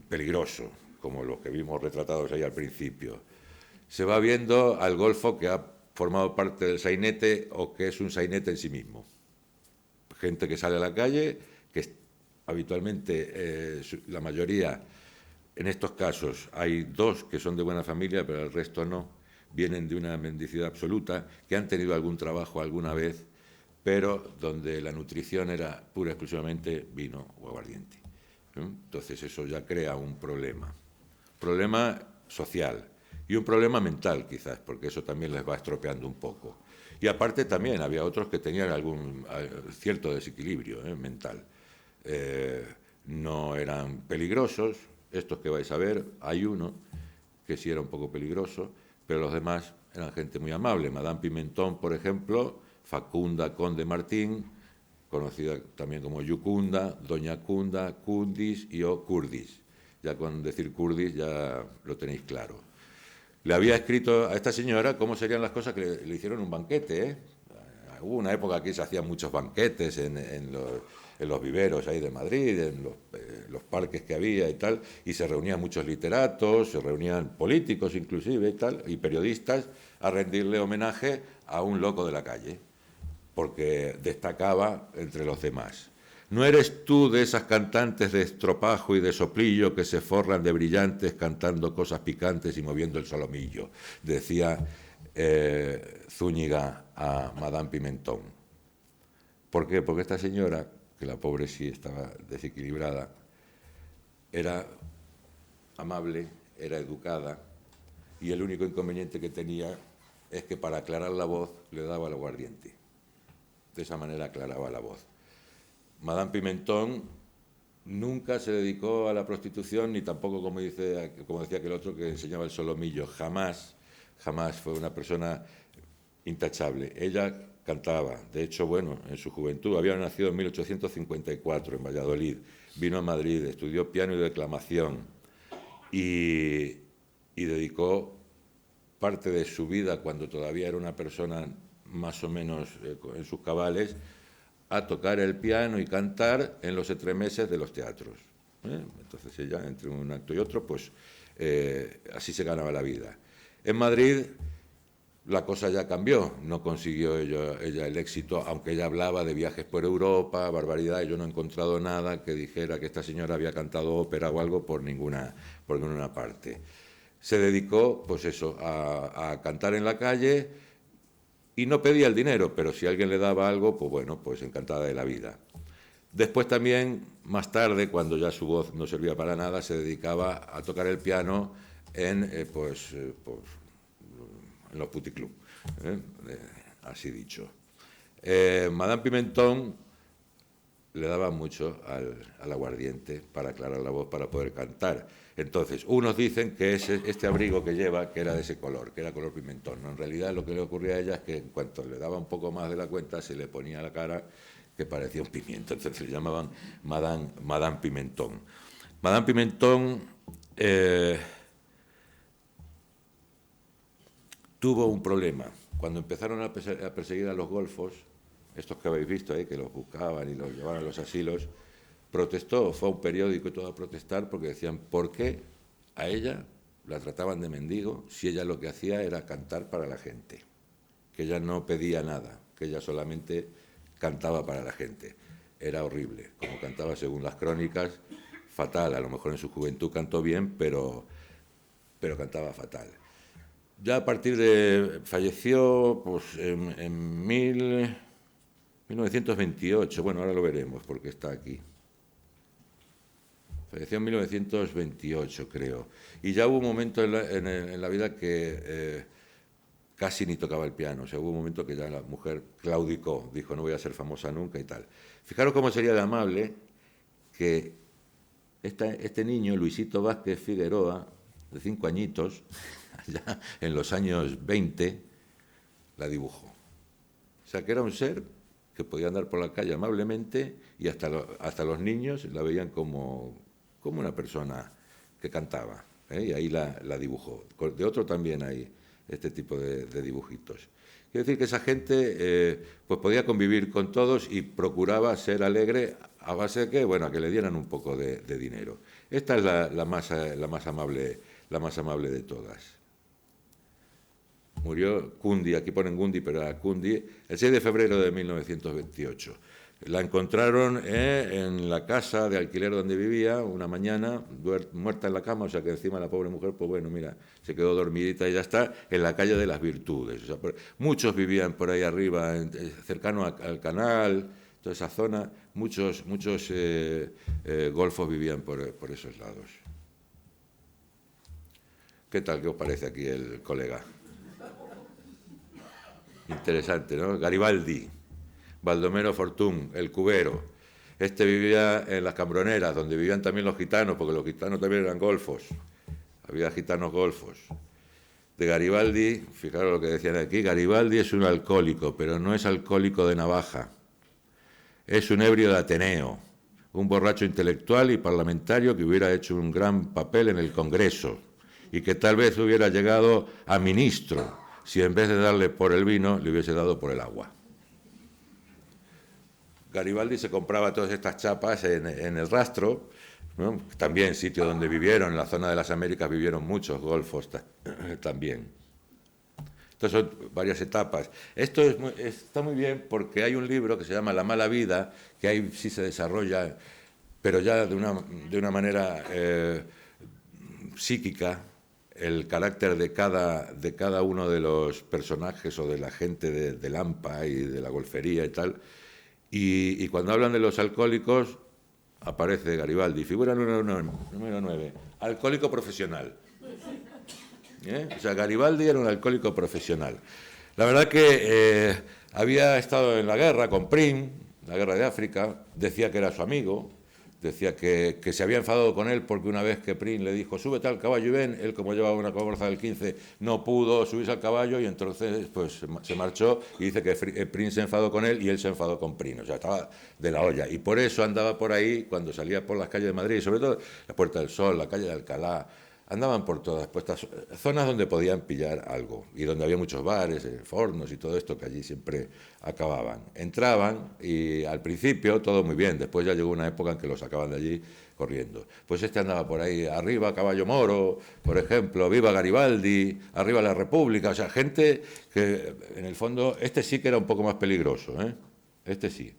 [SPEAKER 3] peligroso, como los que vimos retratados ahí al principio. Se va viendo al golfo que ha formado parte del sainete o que es un sainete en sí mismo. Gente que sale a la calle, que habitualmente la mayoría... En estos casos hay dos que son de buena familia, pero el resto no. Vienen de una mendicidad absoluta, que han tenido algún trabajo alguna vez, pero donde la nutrición era pura y exclusivamente vino o aguardiente. Entonces eso ya crea un problema social y un problema mental quizás, porque eso también les va estropeando un poco. Y aparte también había otros que tenían algún cierto desequilibrio mental. No eran peligrosos. Estos que vais a ver, hay uno que sí era un poco peligroso, pero los demás eran gente muy amable. Madame Pimentón, por ejemplo, Facunda Conde Martín, conocida también como Yucunda, Doña Cunda, Cundis y o Curdis. Ya con decir Curdis ya lo tenéis claro. Le había escrito a esta señora cómo serían las cosas que le hicieron un banquete, ¿eh? Hubo una época que se hacían muchos banquetes en los viveros ahí de Madrid, en los parques que había y tal, y se reunían muchos literatos, se reunían políticos inclusive y tal, y periodistas a rendirle homenaje a un loco de la calle, porque destacaba entre los demás. ¿No eres tú de esas cantantes de estropajo y de soplillo que se forran de brillantes cantando cosas picantes y moviendo el solomillo? Decía Zúñiga a Madame Pimentón. ¿Por qué? Porque esta señora, que la pobre sí estaba desequilibrada, era amable, era educada, y el único inconveniente que tenía es que para aclarar la voz le daba el aguardiente. De esa manera aclaraba la voz. Madame Pimentón nunca se dedicó a la prostitución, ni tampoco, como decía aquel otro que enseñaba el solomillo. Jamás fue una persona intachable. Ella cantaba. De hecho, bueno, en su juventud, había nacido en 1854 en Valladolid. Vino a Madrid, estudió piano y declamación y dedicó parte de su vida, cuando todavía era una persona más o menos en sus cabales, a tocar el piano y cantar en los entremeses de los teatros. Entonces ella, entre un acto y otro, pues así se ganaba la vida. En Madrid la cosa ya cambió, no consiguió ella el éxito, aunque ella hablaba de viajes por Europa, barbaridad, y yo no he encontrado nada que dijera que esta señora había cantado ópera o algo por ninguna parte. Se dedicó, pues eso, a cantar en la calle y no pedía el dinero, pero si alguien le daba algo, pues bueno, pues encantada de la vida. Después también, más tarde, cuando ya su voz no servía para nada, se dedicaba a tocar el piano en los puticlub, así dicho. Madame Pimentón le daba mucho al aguardiente para aclarar la voz, para poder cantar. Entonces, unos dicen que este abrigo que lleva, que era de ese color, que era color pimentón. ¿No? En realidad, lo que le ocurría a ella es que en cuanto le daba un poco más de la cuenta, se le ponía a la cara que parecía un pimiento. Entonces le llamaban Madame Pimentón. Madame Pimentón tuvo un problema. Cuando empezaron a perseguir a los golfos, estos que habéis visto ahí, que los buscaban y los llevaban a los asilos, protestó, fue a un periódico y todo a protestar porque decían, ¿por qué a ella la trataban de mendigo si ella lo que hacía era cantar para la gente? Que ella no pedía nada, que ella solamente cantaba para la gente. Era horrible, como cantaba según las crónicas, fatal. A lo mejor en su juventud cantó bien, pero cantaba fatal. Ya a partir de... falleció pues, en 1928, bueno, ahora lo veremos porque está aquí. Falleció en 1928, creo. Y ya hubo un momento en la vida que casi ni tocaba el piano. O sea, hubo un momento que ya la mujer claudicó, dijo, no voy a ser famosa nunca y tal. Fijaros cómo sería de amable que este niño, Luisito Vázquez Figueroa, de 5 añitos, ya en los años 20, la dibujó. O sea, que era un ser que podía andar por la calle amablemente y hasta los niños la veían como una persona que cantaba, y ahí la dibujó. De otro también hay este tipo de dibujitos. Quiero decir que esa gente pues podía convivir con todos y procuraba ser alegre a base de que, bueno, a que le dieran un poco de dinero. Esta es la más amable de todas. Murió Cundy, aquí ponen Gundy, pero era Cundy, el 6 de febrero de 1928. La encontraron en la casa de alquiler donde vivía una mañana, muerta en la cama, o sea que encima la pobre mujer, pues bueno, mira, se quedó dormidita y ya está, en la calle de las Virtudes. O sea, muchos vivían por ahí arriba, cercano al canal, toda esa zona, muchos golfos vivían por esos lados. ¿Qué tal? ¿Qué os parece aquí el colega? Interesante, ¿no? Garibaldi, Baldomero Fortún, el cubero. Este vivía en las Cambroneras, donde vivían también los gitanos, porque los gitanos también eran golfos. Había gitanos golfos. De Garibaldi, fijaros lo que decían aquí, Garibaldi es un alcohólico, pero no es alcohólico de navaja. Es un ebrio de Ateneo, un borracho intelectual y parlamentario que hubiera hecho un gran papel en el Congreso y que tal vez hubiera llegado a ministro si en vez de darle por el vino, le hubiese dado por el agua. Garibaldi se compraba todas estas chapas en el Rastro, ¿no? También sitio donde vivieron, en la zona de las Américas vivieron muchos golfos también. Entonces son varias etapas. Esto está muy bien porque hay un libro que se llama La mala vida, que ahí sí se desarrolla, pero ya de una manera psíquica, el carácter de cada uno de los personajes o de la gente de Lampa y de la golfería y tal. Y cuando hablan de los alcohólicos, aparece Garibaldi, figura número 9, alcohólico profesional. O sea, Garibaldi era un alcohólico profesional. La verdad que había estado en la guerra con Prim, la guerra de África, decía que era su amigo, decía que se había enfadado con él porque una vez que Prim le dijo súbete al caballo y ven, él como llevaba una cobraza del 15 no pudo subirse al caballo y entonces pues se marchó y dice que Prim se enfadó con él y él se enfadó con Prim, o sea, estaba de la olla y por eso andaba por ahí cuando salía por las calles de Madrid, sobre todo la Puerta del Sol, la calle de Alcalá, andaban por todas estas zonas donde podían pillar algo y donde había muchos bares, fornos y todo esto que allí siempre acababan. Entraban y al principio todo muy bien, después ya llegó una época en que los sacaban de allí corriendo. Pues este andaba por ahí, arriba Caballo Moro, por ejemplo, viva Garibaldi, arriba la República, o sea, gente que en el fondo, este sí que era un poco más peligroso, ¿eh? Este sí.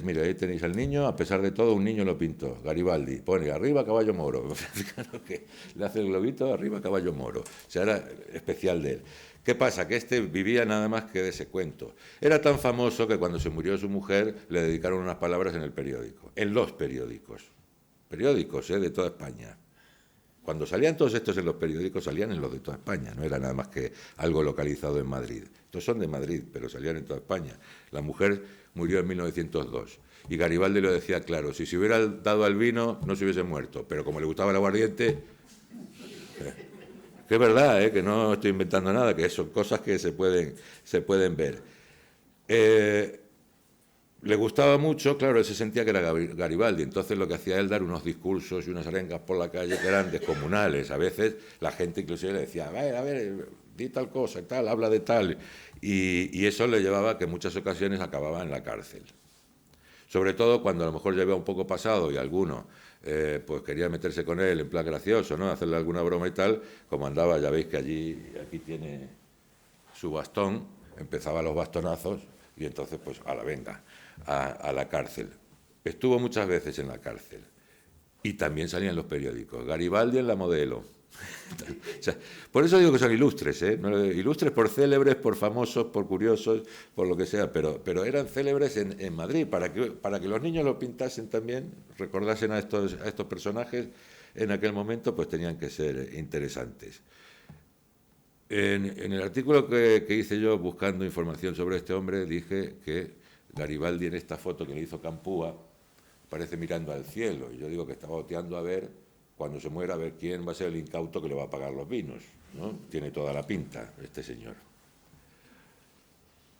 [SPEAKER 3] Mira, ahí tenéis al niño, a pesar de todo, un niño lo pintó, Garibaldi, pone arriba Caballo Moro, claro que le hace el globito, arriba Caballo Moro, o sea, era especial de él. ¿Qué pasa? Que este vivía nada más que de ese cuento. Era tan famoso que cuando se murió su mujer le dedicaron unas palabras en el periódico, en los periódicos de toda España. Cuando salían todos estos en los periódicos, salían en los de toda España, no era nada más que algo localizado en Madrid. Estos son de Madrid, pero salían en toda España. La mujer murió en 1902 y Garibaldi lo decía claro, si se hubiera dado al vino no se hubiese muerto, pero como le gustaba el aguardiente, que es verdad, que no estoy inventando nada, que son cosas que se pueden ver. Le gustaba mucho, claro, él se sentía que era Garibaldi, entonces lo que hacía él dar unos discursos y unas arengas por la calle que eran descomunales. A veces la gente inclusive le decía, a ver, di tal cosa y tal, habla de tal, y eso le llevaba a que en muchas ocasiones acababa en la cárcel. Sobre todo cuando a lo mejor ya iba un poco pasado y alguno pues quería meterse con él en plan gracioso, ¿no? Hacerle alguna broma y tal, como andaba, ya veis que aquí tiene su bastón, empezaba los bastonazos y entonces pues a la venga. A la cárcel. Estuvo muchas veces en la cárcel y también salían los periódicos. Garibaldi en La Modelo. O sea, por eso digo que son ilustres, ¿eh? Ilustres por célebres, por famosos, por curiosos, por lo que sea, pero eran célebres en Madrid, para que los niños lo pintasen también, recordasen a estos personajes, en aquel momento pues tenían que ser interesantes. En el artículo que hice yo buscando información sobre este hombre, dije que Garibaldi en esta foto que le hizo Campúa parece mirando al cielo, y yo digo que está boteando a ver, cuando se muera, a ver quién va a ser el incauto que le va a pagar los vinos, ¿no? Tiene toda la pinta este señor.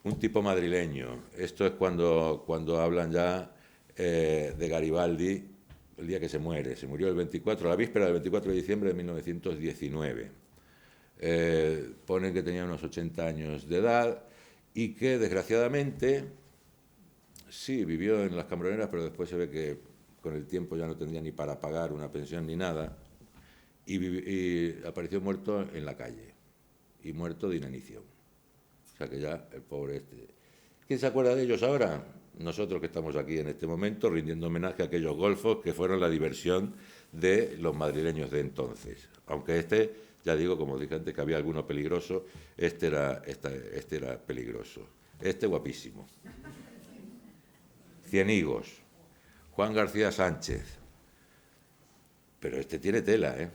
[SPEAKER 3] Un tipo madrileño, esto es cuando hablan ya de Garibaldi, el día que se muere, se murió el 24, la víspera del 24 de diciembre de 1919. Ponen que tenía unos 80 años de edad y que desgraciadamente sí vivió en las Cambroneras, pero después se ve que con el tiempo ya no tendría ni para pagar una pensión ni nada y apareció muerto en la calle y muerto de inanición. O sea que ya el pobre ¿Quién se acuerda de ellos ahora? Nosotros que estamos aquí en este momento rindiendo homenaje a aquellos golfos que fueron la diversión de los madrileños de entonces. Aunque ya digo, como dije antes, que había alguno peligroso, este era peligroso. Guapísimo. Cienigos, Juan García Sánchez. Pero este tiene tela, ¿eh?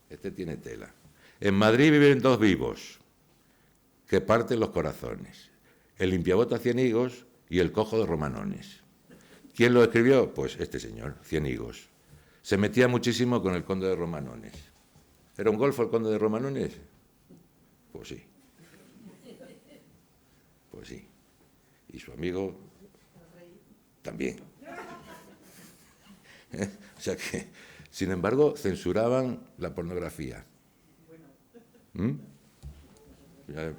[SPEAKER 3] Este tiene tela. En Madrid viven dos vivos que parten los corazones. El limpiabotas Cienigos y el cojo de Romanones. ¿Quién lo escribió? Pues este señor, Cienigos. Se metía muchísimo con el conde de Romanones. ¿Era un golfo el conde de Romanones? Pues sí. Pues sí. Y su amigo también. O sea que, sin embargo, censuraban la pornografía.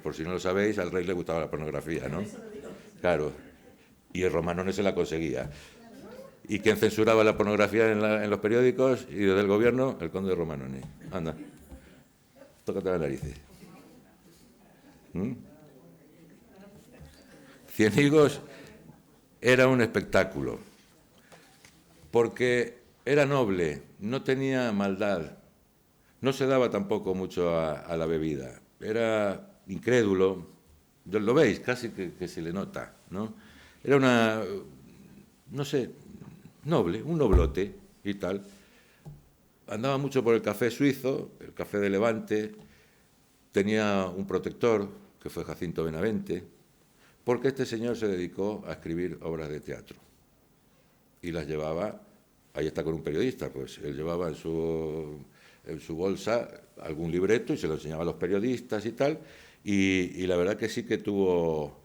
[SPEAKER 3] Por si no lo sabéis, al rey le gustaba la pornografía, ¿no? Claro. Y el Romanones se la conseguía. ¿Y quién censuraba la pornografía en los periódicos y desde el gobierno? El conde de Romanones. Anda. Tócate las narices. Cienigos era un espectáculo, porque era noble, no tenía maldad, no se daba tampoco mucho a la bebida, era incrédulo, lo veis, casi que se le nota, ¿no? Era noble, un noblote y tal. andaba mucho por el café suizo, el café de Levante, tenía un protector, que fue Jacinto Benavente, porque este señor se dedicó a escribir obras de teatro y las llevaba, ahí está con un periodista, pues él llevaba en su bolsa algún libreto y se lo enseñaba a los periodistas y tal, y la verdad que sí que tuvo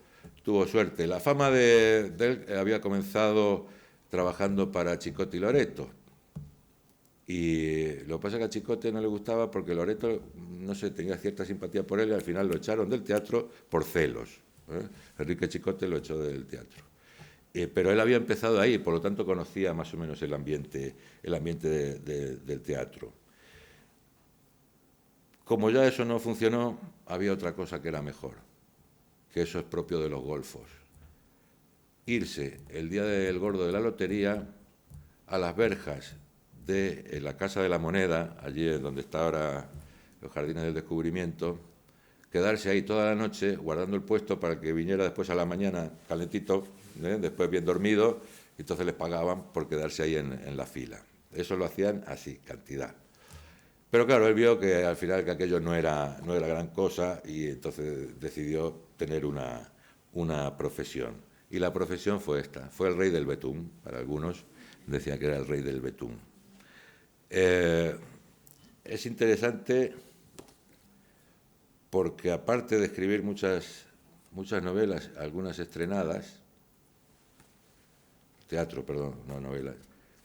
[SPEAKER 3] suerte. La fama de él había comenzado trabajando para Chicote y Loreto, y lo que pasa es que a Chicote no le gustaba porque Loreto, no sé, tenía cierta simpatía por él y al final lo echaron del teatro por celos. Enrique Chicote lo echó del teatro. Pero él había empezado ahí, por lo tanto conocía más o menos el ambiente del teatro. Como ya eso no funcionó, había otra cosa que era mejor, que eso es propio de los golfos. Irse el día del gordo de la lotería a las verjas de la Casa de la Moneda, allí es donde está ahora los Jardines del Descubrimiento, quedarse ahí toda la noche guardando el puesto para que viniera después a la mañana calentito, después bien dormido, y entonces les pagaban por quedarse ahí en la fila. Eso lo hacían así, cantidad. Pero claro, él vio que al final que aquello no era gran cosa y entonces decidió tener una profesión. Y la profesión fue esta, fue el rey del betún, para algunos decían que era el rey del betún. Es interesante porque aparte de escribir muchas novelas, algunas estrenadas, teatro, perdón, no novelas,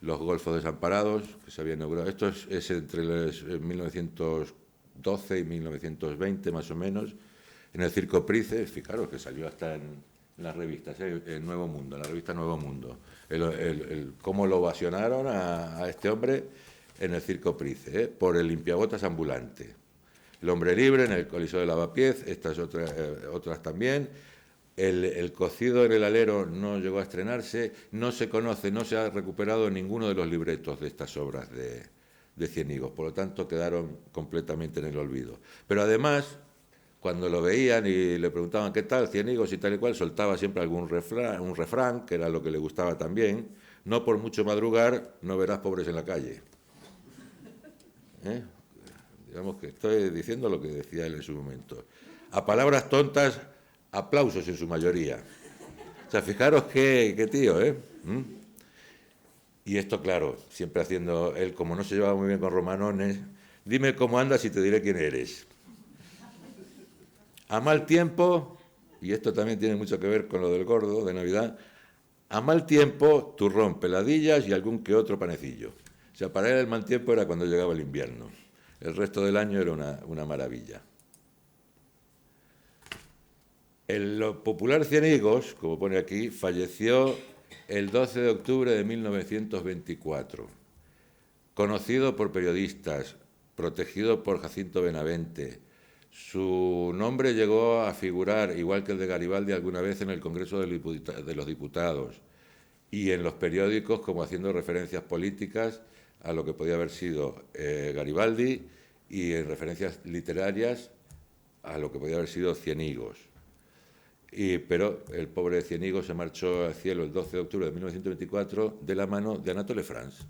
[SPEAKER 3] Los Golfos Desamparados, que se había inaugurado, esto es entre 1912 y 1920 más o menos, en el Circo Price, fijaros que salió hasta en las revistas, en Nuevo Mundo, en la revista Nuevo Mundo, cómo lo ovacionaron a este hombre en el Circo Price, por el limpiabotas ambulante. El Hombre Libre en el Coliseo de Lavapiés, estas otras también. El Cocido en el Alero no llegó a estrenarse, no se conoce, no se ha recuperado ninguno de los libretos de estas obras de Cienigos, por lo tanto quedaron completamente en el olvido. Pero además, cuando lo veían y le preguntaban qué tal Cienigos y tal y cual, soltaba siempre un refrán, que era lo que le gustaba también: no por mucho madrugar, no verás pobres en la calle. Digamos que estoy diciendo lo que decía él en su momento. A palabras tontas, aplausos en su mayoría. O sea, fijaros qué tío, ¿eh? Y esto, claro, siempre haciendo él, como no se llevaba muy bien con Romanones, dime cómo andas y te diré quién eres. A mal tiempo, y esto también tiene mucho que ver con lo del gordo de Navidad, a mal tiempo, turrón, peladillas y algún que otro panecillo. O sea, para él el mal tiempo era cuando llegaba el invierno. El resto del año era una maravilla. El popular Cienigos, como pone aquí, falleció el 12 de octubre de 1924. Conocido por periodistas, protegido por Jacinto Benavente. Su nombre llegó a figurar, igual que el de Garibaldi, alguna vez en el Congreso de los Diputados y en los periódicos como haciendo referencias políticas a lo que podía haber sido Garibaldi y en referencias literarias a lo que podía haber sido Cienigos. Pero el pobre Cienigos se marchó al cielo el 12 de octubre de 1924 de la mano de Anatole France,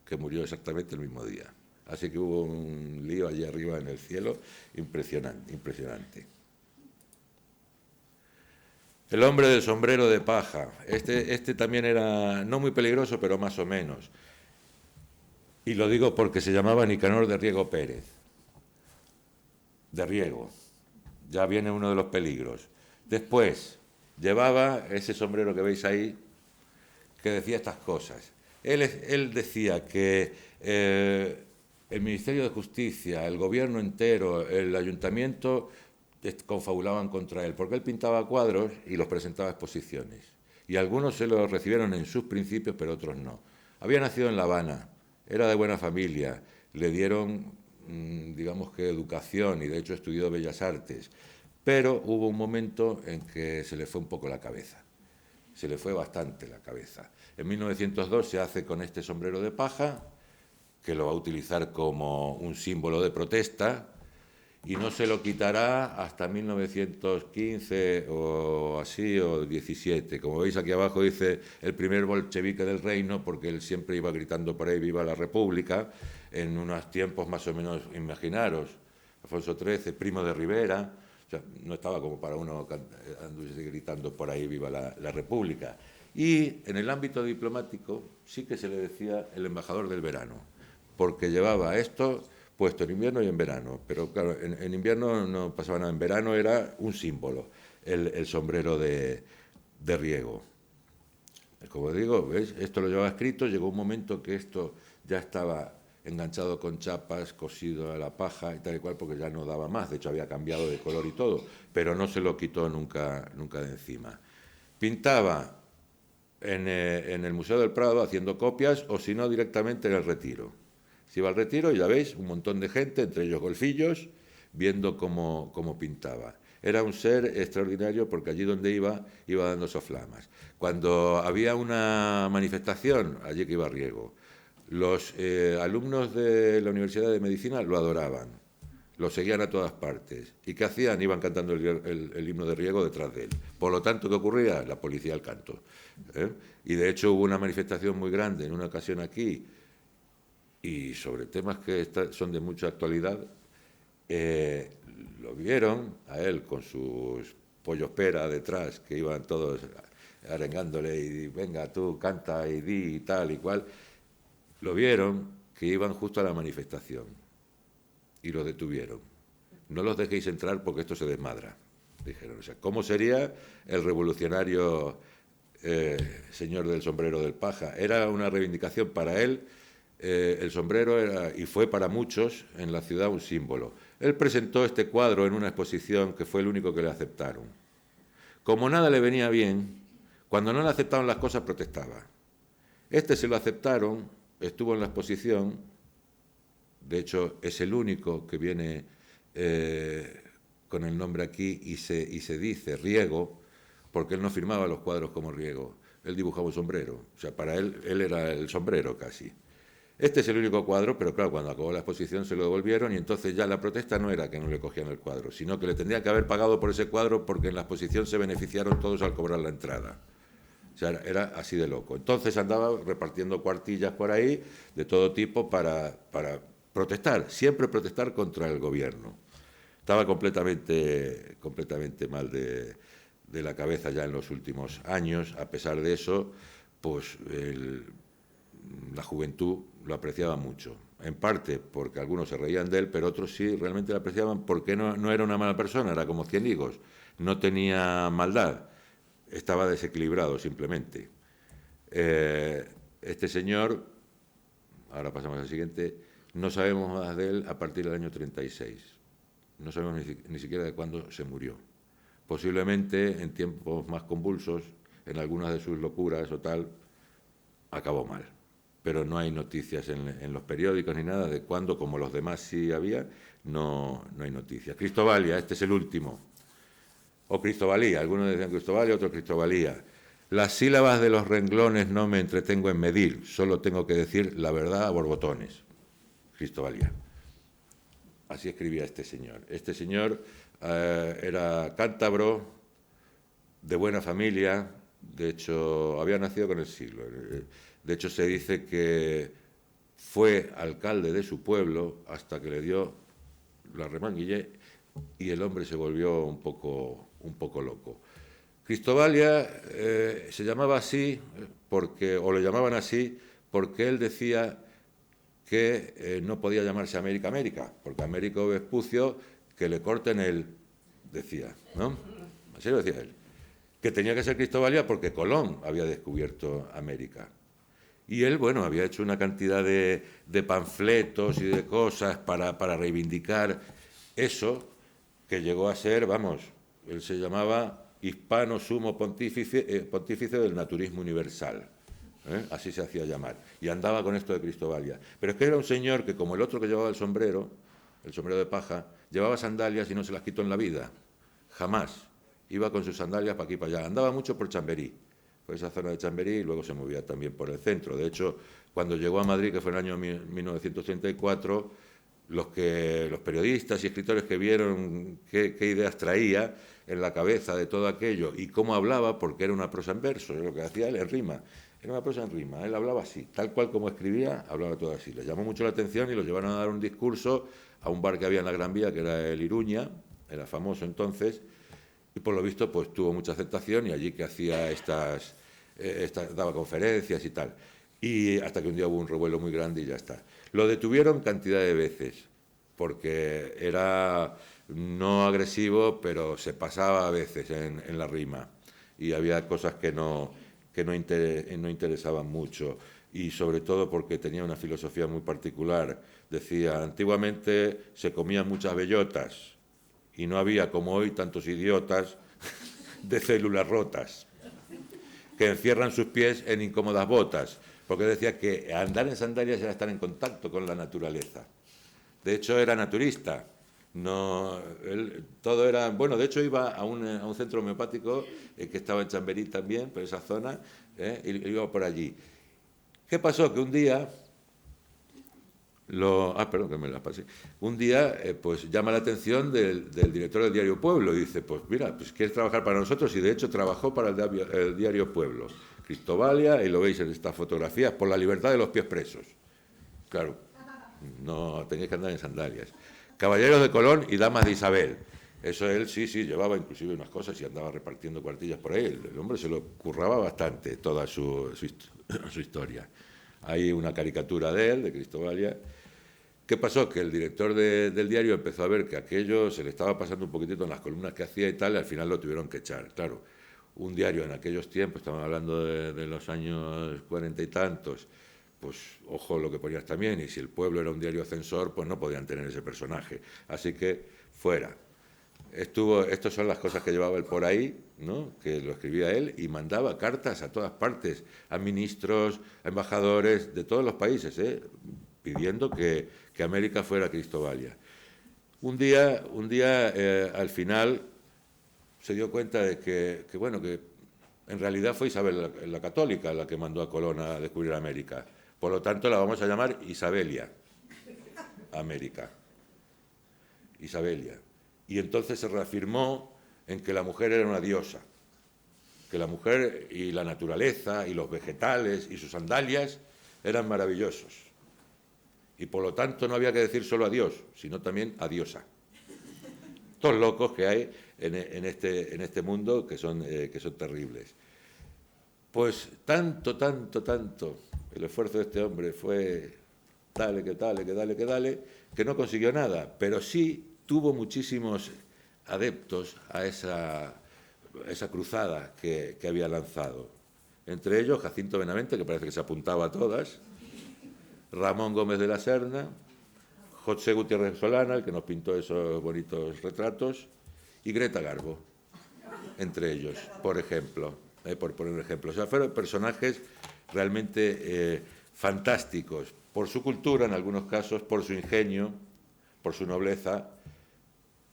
[SPEAKER 3] que murió exactamente el mismo día. Así que hubo un lío allí arriba en el cielo impresionante. El hombre del sombrero de paja. Este también era no muy peligroso, pero más o menos. Y lo digo porque se llamaba Nicanor de Riego Pérez. De Riego. Ya viene uno de los peligros. Después, llevaba ese sombrero que veis ahí, que decía estas cosas. Él decía que el Ministerio de Justicia, el gobierno entero, el ayuntamiento confabulaban contra él, porque él pintaba cuadros y los presentaba a exposiciones. Y algunos se los recibieron en sus principios, pero otros no. Había nacido en La Habana, era de buena familia, le dieron, digamos que educación, y de hecho estudió Bellas Artes, pero hubo un momento en que se le fue un poco la cabeza, se le fue bastante la cabeza. En 1902 se hace con este sombrero de paja, que lo va a utilizar como un símbolo de protesta, y no se lo quitará hasta 1915 o así, o 17. Como veis aquí abajo dice el primer bolchevique del reino, porque él siempre iba gritando por ahí, ¡viva la República! en unos tiempos más o menos, imaginaros, Alfonso XIII, primo de Rivera, o sea, no estaba como para uno andarse gritando por ahí viva la República. Y en el ámbito diplomático sí que se le decía el embajador del verano, porque llevaba esto puesto en invierno y en verano, pero claro, en invierno no pasaba nada, en verano era un símbolo, el sombrero de Riego. Como digo, ¿ves? Esto lo llevaba escrito, llegó un momento que esto ya estaba enganchado con chapas, cosido a la paja y tal y cual, porque ya no daba más, de hecho había cambiado de color y todo, pero no se lo quitó nunca de encima. Pintaba en el Museo del Prado haciendo copias o si no directamente en el Retiro. Se iba al Retiro y ya veis, un montón de gente, entre ellos golfillos, viendo cómo pintaba. Era un ser extraordinario porque allí donde iba dando soflamas. Cuando había una manifestación, allí que iba Riego, los alumnos de la Universidad de Medicina lo adoraban, lo seguían a todas partes. ¿Y qué hacían? Iban cantando el himno de Riego detrás de él. Por lo tanto, ¿qué ocurría? La policía al canto. Y de hecho hubo una manifestación muy grande en una ocasión aquí, y sobre temas que son de mucha actualidad, lo vieron a él con sus pollos pera detrás, que iban todos arengándole y venga tú, canta y di y tal y cual. Lo vieron que iban justo a la manifestación y lo detuvieron. No los dejéis entrar porque esto se desmadra, dijeron. O sea, ¿cómo sería el revolucionario señor del sombrero del paja? Era una reivindicación para él. El sombrero era, y fue para muchos en la ciudad, un símbolo. Él presentó este cuadro en una exposición que fue el único que le aceptaron. Como nada le venía bien, cuando no le aceptaban las cosas protestaba. Este se lo aceptaron, estuvo en la exposición, de hecho es el único que viene con el nombre aquí y se dice Riego, porque él no firmaba los cuadros como Riego, él dibujaba un sombrero, o sea, para él era el sombrero casi. Este es el único cuadro, pero claro, cuando acabó la exposición se lo devolvieron y entonces ya la protesta no era que no le cogían el cuadro, sino que le tendrían que haber pagado por ese cuadro porque en la exposición se beneficiaron todos al cobrar la entrada. O sea, era así de loco. Entonces andaba repartiendo cuartillas por ahí de todo tipo para protestar, siempre protestar contra el gobierno. Estaba completamente mal de la cabeza ya en los últimos años. A pesar de eso, pues la juventud lo apreciaba mucho, en parte porque algunos se reían de él, pero otros sí realmente lo apreciaban porque no era una mala persona, era como 100 higos, no tenía maldad, estaba desequilibrado simplemente. Este señor, ahora pasamos al siguiente, no sabemos más de él a partir del año 36, no sabemos ni siquiera de cuándo se murió. Posiblemente en tiempos más convulsos, en algunas de sus locuras o tal, acabó mal. Pero no hay noticias en los periódicos ni nada de cuándo, como los demás sí había, no hay noticias. Cristobalia, este es el último. O Cristobalía, algunos decían Cristobalia, otros Cristobalía. Las sílabas de los renglones no me entretengo en medir, solo tengo que decir la verdad a borbotones. Cristobalía. Así escribía este señor. Este señor era cántabro, de buena familia, de hecho había nacido con el siglo. De hecho, se dice que fue alcalde de su pueblo hasta que le dio la remanguillé y el hombre se volvió un poco loco. Cristobalia se llamaba así, o lo llamaban así, porque él decía que no podía llamarse América, porque Américo Vespucio, que le corten el, decía, ¿no? Así lo decía él. Que tenía que ser Cristobalia porque Colón había descubierto América. Y él, bueno, había hecho una cantidad de panfletos y de cosas para reivindicar eso, que llegó a ser, vamos, él se llamaba Hispano Sumo Pontífice del Naturismo Universal, así se hacía llamar, y andaba con esto de Cristobalia. Pero es que era un señor que, como el otro que llevaba el sombrero de paja, llevaba sandalias y no se las quitó en la vida, jamás. Iba con sus sandalias para aquí y para allá, andaba mucho por Chamberí, por esa zona de Chamberí, y luego se movía también por el centro. De hecho, cuando llegó a Madrid, que fue en el año 1934, los periodistas y escritores que vieron qué ideas traía en la cabeza de todo aquello y cómo hablaba, porque era una prosa en verso, lo que hacía él en rima, era una prosa en rima, él hablaba así, tal cual como escribía, hablaba todo así. Les llamó mucho la atención y los llevaron a dar un discurso a un bar que había en la Gran Vía, que era el Iruña, era famoso entonces, y por lo visto pues tuvo mucha aceptación y allí que hacía daba conferencias y tal. Y hasta que un día hubo un revuelo muy grande y ya está. Lo detuvieron cantidad de veces, porque era no agresivo, pero se pasaba a veces en la rima. Y había cosas que no interesaban mucho. Y sobre todo porque tenía una filosofía muy particular. Decía, antiguamente se comían muchas bellotas y no había como hoy tantos idiotas de células rotas que encierran sus pies en incómodas botas, porque decía que andar en sandalias era estar en contacto con la naturaleza. De hecho, era naturista. No, todo era... Bueno, de hecho, iba a un centro homeopático que estaba en Chamberí también, por esa zona, y iba por allí. ¿Qué pasó? Que un día... perdón, que me la pasé. Un día, pues llama la atención del director del diario Pueblo y dice, pues mira, pues quieres trabajar para nosotros, y de hecho trabajó para el diario Pueblo. Cristobalia, y lo veis en estas fotografías, por la libertad de los pies presos. Claro, no tenéis que andar en sandalias. Caballeros de Colón y damas de Isabel. Eso él sí, llevaba inclusive unas cosas y andaba repartiendo cuartillas por ahí. El hombre se lo curraba bastante, toda su historia. Hay una caricatura de él, de Cristobalia. ¿Qué pasó? Que el director del diario empezó a ver que aquello se le estaba pasando un poquitito en las columnas que hacía y tal, y al final lo tuvieron que echar. Claro, un diario en aquellos tiempos, estamos hablando de los años 40 y tantos, pues ojo lo que ponías también, y si el Pueblo era un diario censor, pues no podían tener ese personaje. Así que fuera. Estas son las cosas que llevaba él por ahí, ¿no? Que lo escribía él y mandaba cartas a todas partes, a ministros, a embajadores de todos los países, pidiendo que América fuera Cristobalia. Un día al final se dio cuenta de que en realidad fue Isabel la Católica la que mandó a Colón a descubrir América. Por lo tanto, la vamos a llamar Isabelia América. Isabelia. Y entonces se reafirmó en que la mujer era una diosa, que la mujer y la naturaleza y los vegetales y sus sandalias eran maravillosos. Y por lo tanto no había que decir solo adiós, sino también adiosa. Todos locos que hay en este mundo que son terribles. Pues tanto, el esfuerzo de este hombre fue dale, que no consiguió nada, pero sí tuvo muchísimos adeptos a esa cruzada que había lanzado. Entre ellos Jacinto Benavente, que parece que se apuntaba a todas, Ramón Gómez de la Serna, José Gutiérrez Solana, el que nos pintó esos bonitos retratos, y Greta Garbo, entre ellos, por ejemplo, por poner un ejemplo. O sea, fueron personajes realmente fantásticos, por su cultura en algunos casos, por su ingenio, por su nobleza,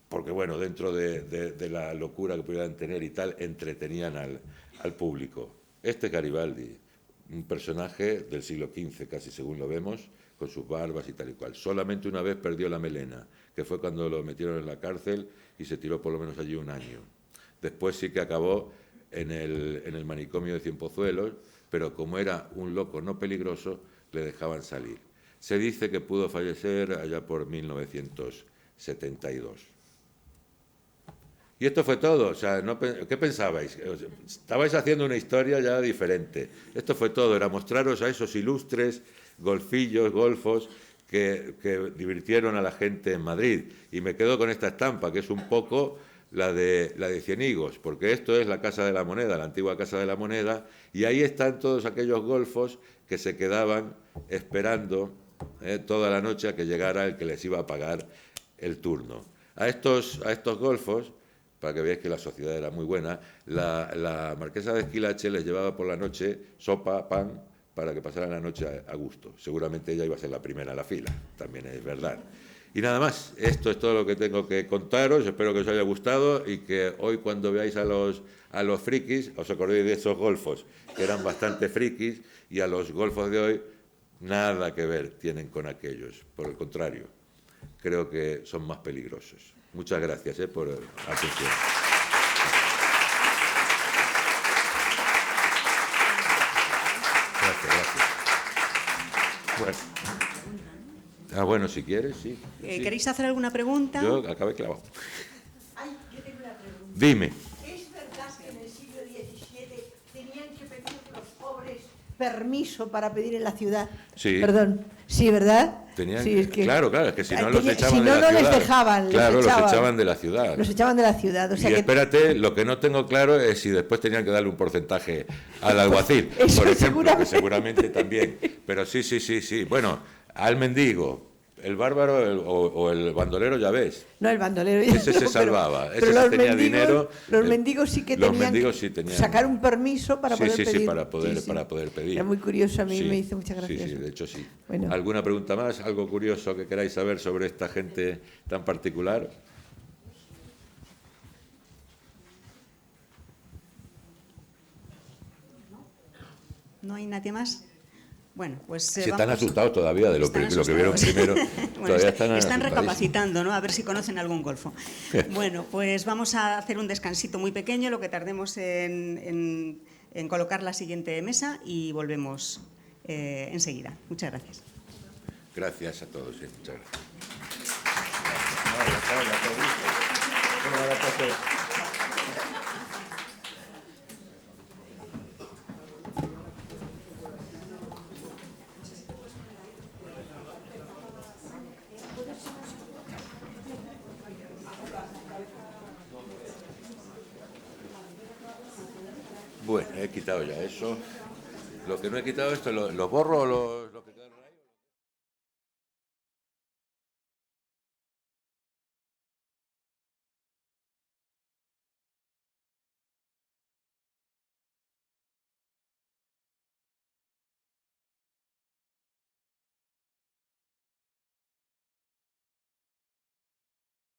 [SPEAKER 3] porque, bueno, dentro de la locura que pudieran tener y tal, entretenían al público. Garibaldi, un personaje del siglo XV, casi según lo vemos, con sus barbas y tal y cual. Solamente una vez perdió la melena, que fue cuando lo metieron en la cárcel y se tiró por lo menos allí un año. Después sí que acabó en el manicomio de Cienpozuelos, pero como era un loco no peligroso, le dejaban salir. Se dice que pudo fallecer allá por 1972. Y esto fue todo. O sea, ¿qué pensabais? Estabais haciendo una historia ya diferente. Esto fue todo. Era mostraros a esos ilustres golfos que divirtieron a la gente en Madrid. Y me quedo con esta estampa, que es un poco la de Cienigos, porque esto es la Casa de la Moneda, la antigua Casa de la Moneda, y ahí están todos aquellos golfos que se quedaban esperando toda la noche a que llegara el que les iba a pagar el turno. A estos golfos, para que veáis que la sociedad era muy buena, la marquesa de Esquilache les llevaba por la noche sopa, pan, para que pasaran la noche a gusto. Seguramente ella iba a ser la primera en la fila, también es verdad. Y nada más, esto es todo lo que tengo que contaros, espero que os haya gustado y que hoy cuando veáis a los frikis, os acordéis de esos golfos, que eran bastante frikis, y a los golfos de hoy nada que ver tienen con aquellos, por el contrario. creo que son más peligrosos. Muchas gracias por la atención. Gracias. Bueno. Bueno, si quieres, sí.
[SPEAKER 2] ¿Queréis hacer alguna pregunta?
[SPEAKER 3] Yo acabé clavado.
[SPEAKER 4] Ay, yo tengo una pregunta.
[SPEAKER 3] Dime.
[SPEAKER 4] ¿Es verdad que en el siglo XVII tenían que pedir los pobres permiso para pedir en la ciudad?
[SPEAKER 3] Sí.
[SPEAKER 4] Perdón. Sí, ¿verdad?
[SPEAKER 3] Tenían,
[SPEAKER 4] sí, es que,
[SPEAKER 3] claro, es que si no los echaban
[SPEAKER 4] si
[SPEAKER 3] de
[SPEAKER 4] no,
[SPEAKER 3] la
[SPEAKER 4] no
[SPEAKER 3] ciudad.
[SPEAKER 4] les dejaban.
[SPEAKER 3] Claro,
[SPEAKER 4] les
[SPEAKER 3] los echaban de la ciudad.
[SPEAKER 4] Los echaban de la ciudad. O sea
[SPEAKER 3] Y
[SPEAKER 4] que,
[SPEAKER 3] espérate, lo que no tengo claro es si después tenían que darle un porcentaje al alguacil,
[SPEAKER 4] Eso
[SPEAKER 3] por ejemplo, que seguramente también. Pero sí. Bueno, al mendigo, el bárbaro o el bandolero, ya ves.
[SPEAKER 4] no, el bandolero.
[SPEAKER 3] Ese se salvaba, ese
[SPEAKER 4] los
[SPEAKER 3] tenía
[SPEAKER 4] mendigos,
[SPEAKER 3] dinero.
[SPEAKER 4] Los mendigos sí que
[SPEAKER 3] los
[SPEAKER 4] tenían
[SPEAKER 3] mendigos sí
[SPEAKER 4] que
[SPEAKER 3] tenían.
[SPEAKER 4] sacar un permiso para poder pedir.
[SPEAKER 3] Sí, para poder pedir.
[SPEAKER 4] Era muy curioso, a mí
[SPEAKER 3] Sí,
[SPEAKER 4] me hizo mucha gracia.
[SPEAKER 3] Sí, de hecho sí.
[SPEAKER 4] Bueno.
[SPEAKER 3] ¿Alguna pregunta más? ¿Algo curioso que queráis saber sobre esta gente tan particular?
[SPEAKER 2] ¿No hay nadie más? Bueno, pues
[SPEAKER 3] Si están
[SPEAKER 2] vamos.
[SPEAKER 3] asustados todavía de lo que vieron
[SPEAKER 2] asustados.
[SPEAKER 3] primero,
[SPEAKER 2] Bueno,
[SPEAKER 3] todavía están
[SPEAKER 2] están
[SPEAKER 3] asustadísimos.
[SPEAKER 2] recapacitando, ¿no? A ver si conocen algún golfo. Bueno, pues vamos a hacer un descansito muy pequeño, lo que tardemos en colocar la siguiente mesa y volvemos enseguida. Muchas gracias.
[SPEAKER 3] Gracias a todos, muchas gracias. Bueno, he quitado ya eso. Lo que no he quitado esto, los borro o los...